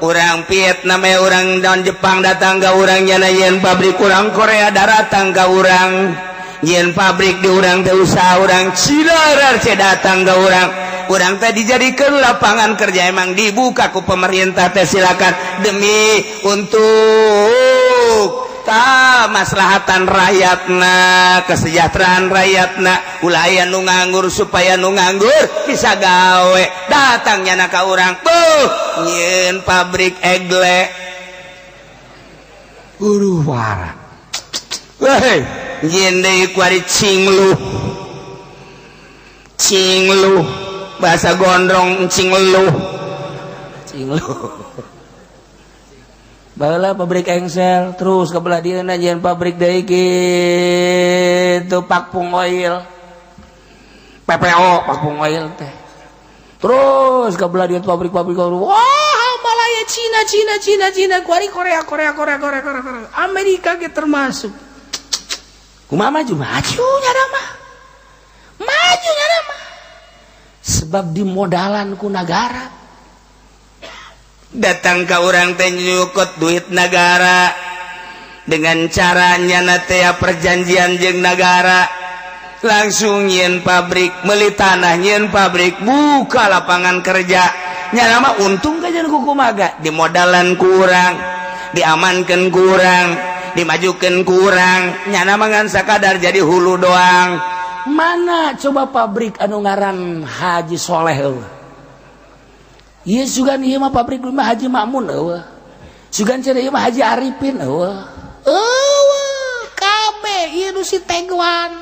Urang Vietnam, urang dan Jepang datang ke urang nyieun pabrik. Urang Korea datang ke urang nyieun pabrik di urang teh usaha. Urang Cina datang ke urang. Urang teh dijadikeun lapangan kerja, emang dibuka ku pemerintah teh silakan demi untuk kamaslahatan rakyatna, kesejahteraan rakyatna, ulah aya nu nganggur supaya nu nganggur bisa gawe. Datangnya na ka urang tuh nyieun pabrik egle. Warah. Weh, nyieun deui ku ari cingluh. Cingluh bahasa gondrong cingluh. Cingluh. Baheula pabrik engsel terus kabelah dieuna nyeun pabrik deui kitu Pakpung Oil. PPO Pakpung Oil teh. Terus kabelah dieun pabrik-pabrik wah Malaya Cina kuari Korea Amerika ge termasuk. Kumaha maju nya mah. Sebab dimodalan ku negara. Datang ke orang teh nyukut duit negara dengan caranya nate perjanjian jeung negara, langsung nyeun pabrik, meuli tanah nyeun pabrik, buka lapangan kerja. Nya nama untung ka jeung kumaha dimodalan kurang, diamankeun kurang, dimajukeun kurang, nya nama ngan sakadar jadi hulu doang. Mana coba pabrik anu ngaran Haji Soleh eueuh. Ieu sugan ieu mah pabrik mah Haji Makmun eueuh. Sugan cenah ieu mah Haji Arifin eueuh. Kabeh ieu nu si Tegwan.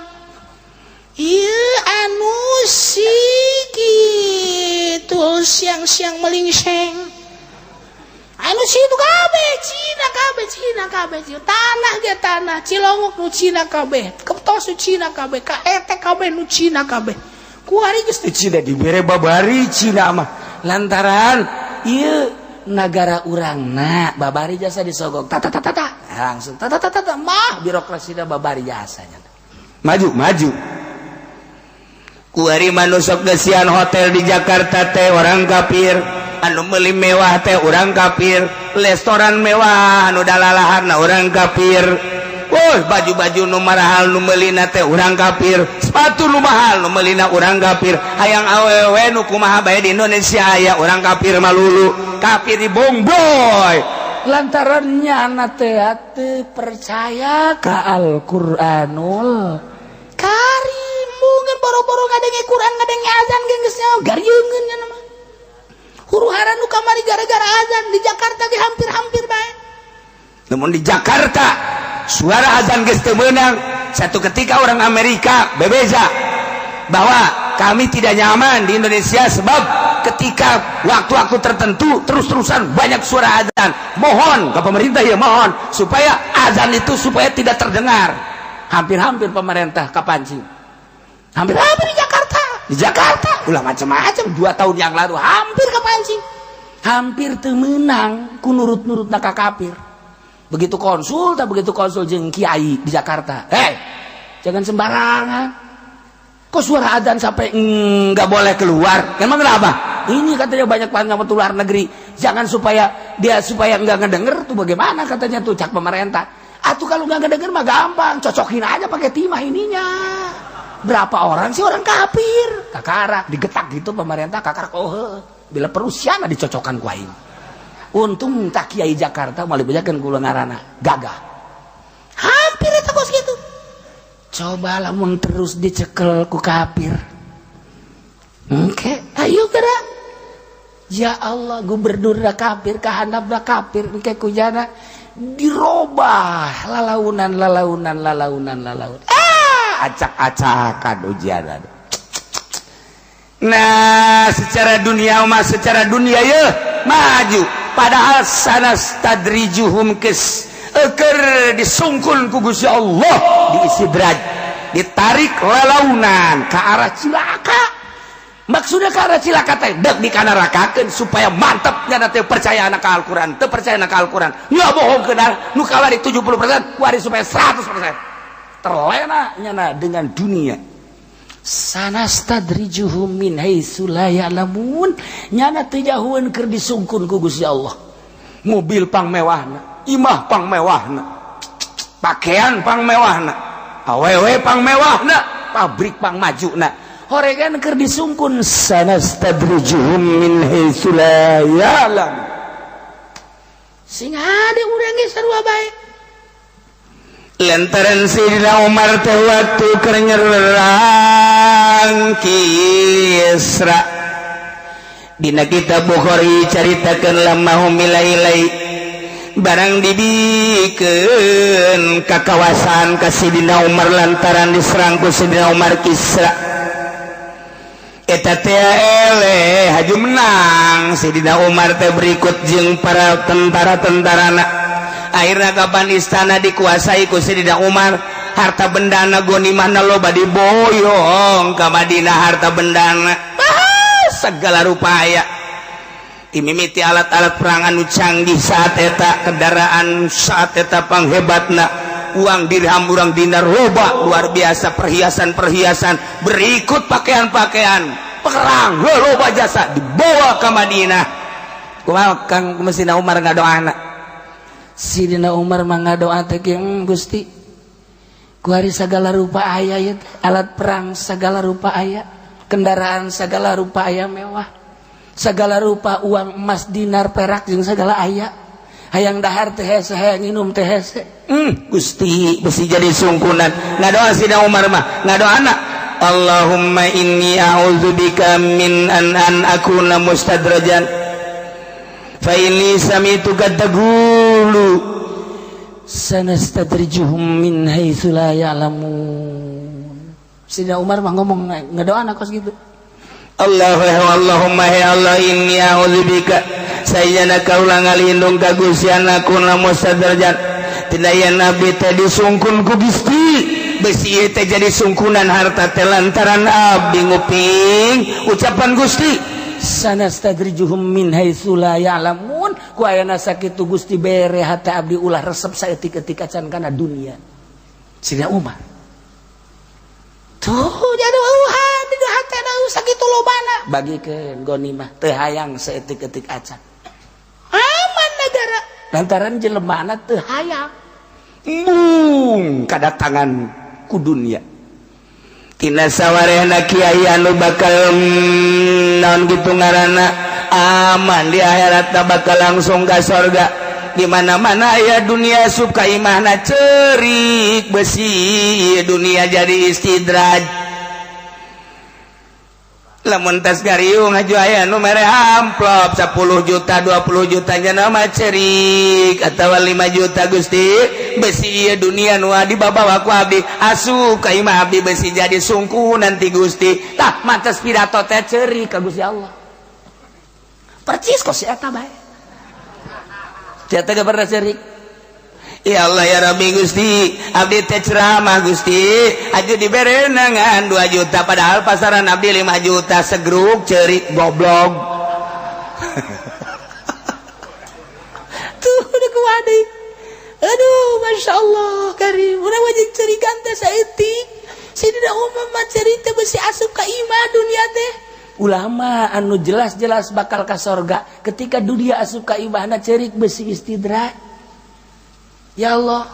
Ieu anu si kitu siang-siang melingseng. Anu si itu kabeh Cina kabeh. Tanah ge tanah, Cilongok nu Cina kabeh. Keptos nu Cina kabeh, ka eta kabeh nu Cina kabeh. Ku ari geus teh Cina dibere babari Cina mah. Lantaran ieu nagara urangna babari jasa disogok tata langsung tata mah birokrasina babari jasanya. Maju. Kuari manusok gesian hotel di Jakarta teh orang kafir, anu meuli mewah teh orang kafir, restoran mewah anu dalalaharna orang kafir. Baju-baju nu mahal nu meulina teh urang kafir, sepatu nu mahal nu meulina urang kafir, hayang awewe nu kumaha bae di Indonesia aya urang kafir malulu, kafir di bongboy. Lantaran nyana teh percaya ka Al-Qur'anul Karim. Mungkin boro-boro ngadenge Quran ngadenge azan ge geus nyaho garieungeun nya mah. Huru-hara nu kamari gara-gara azan di Jakarta ge hampir-hampir bae. Namun di Jakarta suara azan geus teu meunang. Satu ketika orang Amerika bebeza bahwa kami tidak nyaman di Indonesia sebab ketika waktu-waktu tertentu terus-terusan banyak suara azan. Mohon ke pemerintah ya mohon supaya azan itu supaya tidak terdengar. Hampir-hampir pemerintah kapancing. Hampir-hampir di Jakarta. Di Jakarta ulah macam-macam 2 tahun yang lalu hampir kapancing. Hampir teu meunang ku nurut-nurutna ka kafir. Begitu konsul jeung kiai di Jakarta. Jangan sembarangan. Kok suara adzan sampai nggak boleh keluar? Emang kenapa? Ini katanya banyak banget luar negeri. Jangan supaya nggak ngedenger tuh bagaimana katanya tuh cak pemerintah. Atuh kalau nggak ngedenger mah gampang, cocokin aja pakai timah ininya. Berapa orang sih orang kafir? Kakara digetak gitu pemerintah kakara bila perusiana dicocokkan ku aing. Untung tak kiai Jakarta malah bejakeun kula ngaranna gagah. Hampir eta bos gitu. Coba lamun terus dicekel ku kafir. Ayo gerak. Ya Allah, gubernur da kafir, kahandap da kafir, engke kujana dirobah lalaunan. Acak-acakan ujianan. Nah, secara dunia ya maju. Padahal sanastadrijuhum eker disungkul ku Gusti Allah diistidraj, ditarik lalaunan ke arah cilaka. Maksudnya ke arah cilaka teh dek dikanarakakeun supaya mantepnya teh percaya anak Al-Qur'an, teu percaya anak Al-Qur'an. Nya bohongkeun nu kawari 70%, kuari supaya 100%. Terlena nyana dengan dunia. Sanastadrijuhum min haitsu la ya'lamun. Nyana teu jahueun keur disungkun ku Gusti Allah. Mobil pang mewahna, imah pang mewahna, pakaian pang mewahna, awewe pang mewahna, pabrik pang majuna. Horegan keur disungkun sanastadrijuhum min haitsu la ya'lamun. Sing ade urang ge sarua bae. lantaran Sayyidina Umar teh waktu keur nyerang Kisra dina kitab Bukhari caritakeun lamma humilailai barang dibikeun ka kawasan ka Sayyidina Umar lantaran diserang ku Sayyidina Umar Kisra eta teh eleh haju menang Sayyidina Umar teh berikut jeung para tentara-tentarana akhirna kapan istana dikuasai ku Sayyidina Umar harta bendana gonimahna loba diboyong ka Madinah harta bendana segala rupa aya dimimiti alat-alat perang anu canggih saat eta kendaraan saat eta panghebatna uang dirham urang dinar loba luar biasa perhiasan-perhiasan berikut pakaian-pakaian perang loba jasa dibawa ke Madinah kumaha Kang Sayyidina Umar ngadoana Sayyidina Umar mangadoa teh Gusti kuari segala rupa aya ya alat perang segala rupa aya kendaraan segala rupa aya mewah segala rupa uang emas dinar perak jeung segala aya hayang dahar teh hese hayang nginum teh hese Gusti besi jadi sungkunan ngadoa Sayyidina Umar mah ngadoana Allahumma inni a'udzubika min an akuna mustadrajan fa inni sami'tu taqulu sanastadrijuhum min haitsu la ya'lamun. Sayyidina Umar mah ngomong ngadoana kos gitu. Allahumma ya Allah inni a'udzubika sayyana kaula ngalindung ka Gusti anakuna mustadrajan tina yen nabi teh disungkun ku Gusti besi teh jadi sungkunan harta teh lantaran abdi nguping ucapan Gusti sanastadrijuhum min haitsu la ya'lamun ku ayana sakitu Gusti bere hate abdi ulah resep saeutik-eutik acan kana dunia. Sayyidina Umar tuh jadi uhan di hatena sakitu lobana bagikeun gonimah teu hayang saeutik-eutik acan aman negara lantaran jelemana teu hayang kadatangan ku dunia tina sawarehna kiai anu bakal naon gitu ngaranna aman di akhirat bakal langsung ka surga di mana-mana aya dunia suka imahna cerik besi dunia jadi istidraj lamun tas gariung aju aya nu mere amplop 10 juta 20 juta nya nama cerik atawa 5 juta Gusti besi ieu dunia nu dibawa ku abdi asup ka imah abdi besi jadi sungku nanti Gusti tah mantes pidato teh cerik ka Gusti Allah percis kos eta bae teh teh pernah cerik ya Allah ya Rabbi Gusti abdi teh ceramah Gusti aju dibere nangan 2 juta padahal pasaran abdi 5 juta segruk cerik goblok tuh udah kuwadi aduh Masya Allah karim urang wajib cerikan teh saeutik Sayyidina Umar mah cerita besi asup ka imah dunia teh ulama anu jelas-jelas bakal ka sorga ketika dunia asup ka imahna cerik besi istidraj. Ya Allah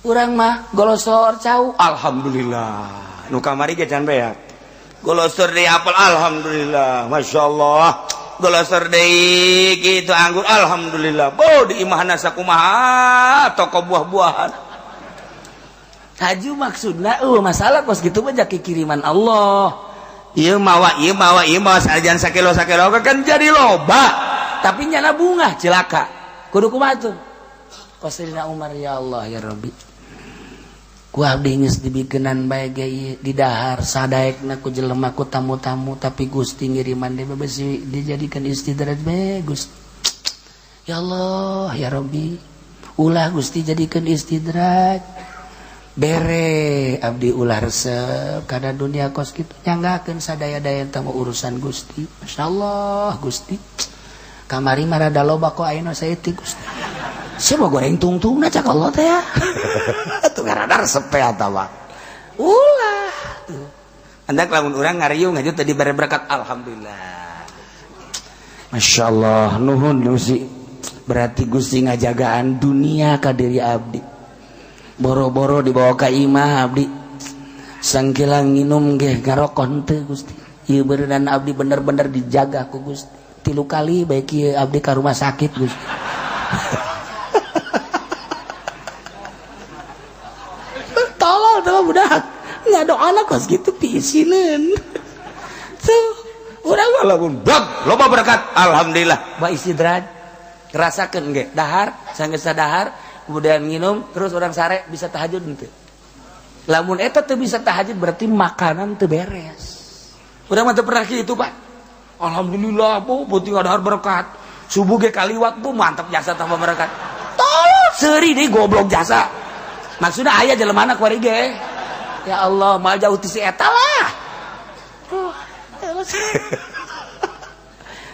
urang mah golosor cau alhamdulillah nu kamari ge can beak golosor deui apel alhamdulillah masyaallah golosor deui kitu anggur alhamdulillah bo di imahna sakumaha toko buah-buahan haju maksudna masalah kos gitu mah jaki kiriman Allah ieu mawa sajan sakilo kan jadi loba tapi nyana bunga cilaka kudu kumaha tuh Sayyidina Umar ya Allah ya Rabbi ku abdi geus dibikenan bae ge di dahar sadaekna ku jelema ku tamu-tamu tapi Gusti ngiriman deui besi dijadikeun istidraj bae Gusti ya Allah ya Rabbi ulah Gusti jadikeun istidraj bere abdi ulah resep kana dunia kos kitu nyanggakeun sadaya-daya teh urusan Gusti masyaallah Gusti kamari mah rada loba kok ayeuna saeutik Gusti siapa goreng tungtung na cak Allah teh ya tuh ngaradar sepe atawa ulah tuh andak lamun urang ngariung ngaju tadi bare berkat alhamdulillah Masya Allah nuhun Gusti berarti Gusti ngajagaan dunia ka diri abdi boro-boro dibawa ka imah abdi sangkilang nginum ge ngarokon teu Gusti ieu beuneuran abdi bener-bener dijaga ku Gusti 3 kali baik ieu abdi ka rumah sakit Gusti aya doana kos kitu piisileun. Tuh, urang mah lamun Dog, loba berkat. Alhamdulillah. ba istidraj. Rasakeun ge, dahar, sanggeus dahar, kemudian nginum, terus orang sare bisa tahajud henteu. Lamun eta teu bisa tahajud berarti makanan teu beres. Urang mah teu pernah kitu, Pak. Alhamdulillah, Bu, peuting dahar berkat. Subuh ge kaliwat, Bu, mantap jasa tambah berkat. Tolong seuri deui goblok jasa. Maksudnya aya jelemana kuari ge. Ya Allah, mal jauh ti si eta lah.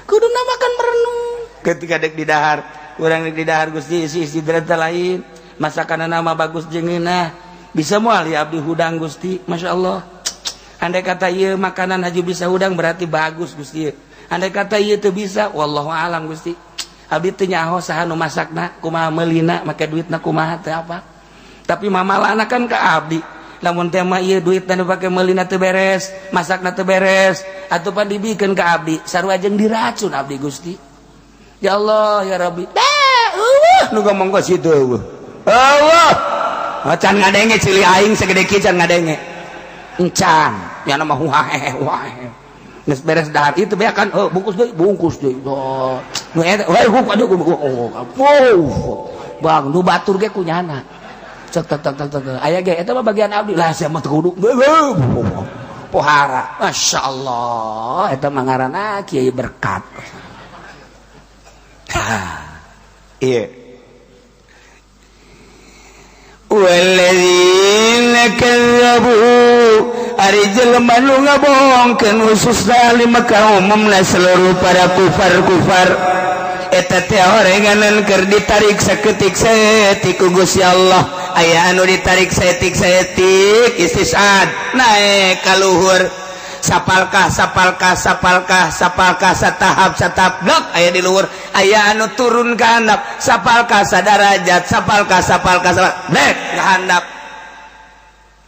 Kuduna makan merenung. Ketika dek di dahar, urang dek di dahar Gusti isi istidraj lain. Masakanana mah bagus jeung eunah. Bisa moal ya abdi hudang Gusti. Masya Allah. Andai kata ieu makanan haju bisa hudang berarti bagus Gusti. Andai kata ieu teu bisa, wallahu alam Gusti. Abdi teu nyaho saha nu masakna, kumaha meulina, make duitna kumaha teu apa. Tapi mamalana kan ka abdi. Lamun teh mah ieu duitna dipake meulina teu beres, masakna teu beres, atuh pan dibikeun ka abdi, sarua jeung diracun abdi Gusti. Ya Allah ya Rabbi. Nu ngomong ka situ eueuh. Allah. Can ngadenge cili aing segede kieu can ngadenge. Encan, ya nama huahe. Geus beres dahar itu bea kan, bungkus deui. Nu eta, aduh. Bang, nu batur ge kunyana. Cek aya ge eta mah bagian abdi. Lah sia mah teu kudu. Pohara. Masyaallah, eta mah ngaranna kiai berkat. Iya. Walladzina kadzabu ari jelema nu ngabohongkeun khususna lima kaum seluruh para kufar eta teh horenganan keur ditarik saketik saeutik ku Gusti Allah aya anu ditarik saeutik istisad naik ka luhur sapalkah satahap blok aya di luhur aya anu turun ka handap sapalkah sadarajat sapalkah blek ka handap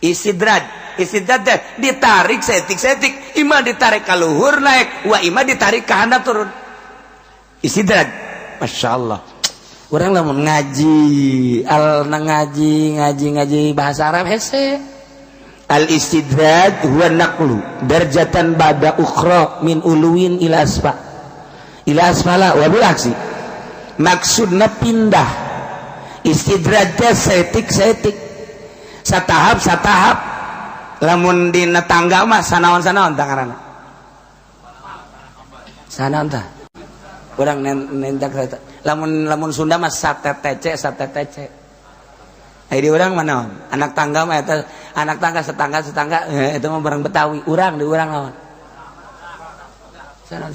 istidraj teh ditarik setik imah ditarik ka luhur naik wa imah ditarik ka handap turun istidraj. Masyaallah urang lamun ngaji bahasa Arab hese al istidraj huwa naqlu darjatan ba'da ukhra min uluwin ila asfala wa bil aksi maksudna pindah istidraj teh setik satahap lamun dina tangga mah sanaon tangarana sanaon tah urang nentak lamun Sunda mah satetece di urang mana anak tangga mah eta anak tangga setangga itu mah barang Betawi urang di urang naon sana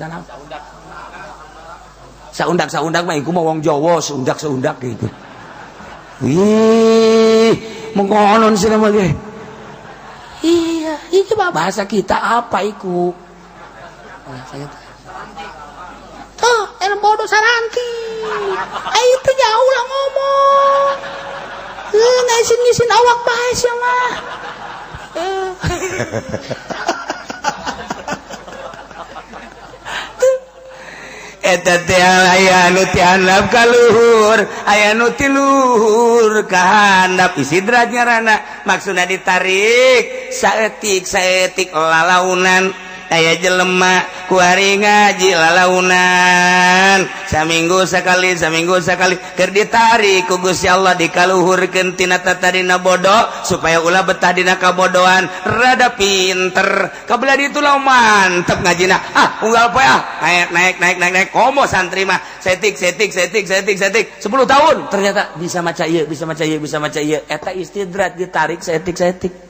saundak mah iku mah wong Jawa saundak gitu ih mengkonon sih mah ge iya itu bahasa kita apa iku tuh enak bodoh saranti itu jauh lah ngomong ngisin awak bae sia mah. Eta teh aya nu ti handap ka luhur, aya nu ti luhur ka handap istidraj ngaranna. Maksudna ditarik saeutik lalaunan. Aya jelema ku hari ngaji lalaunan saminggu sekali keur ditarik ku Gusti Allah dikaluhurkeun tina tatadina bodoh supaya ulah betah dina kabodohan rada pinter kabelah ditu lah mantep ngajina unggal poe naik komo santri mah setik 10 tahun ternyata bisa maca ieu eta istidraj ditarik setik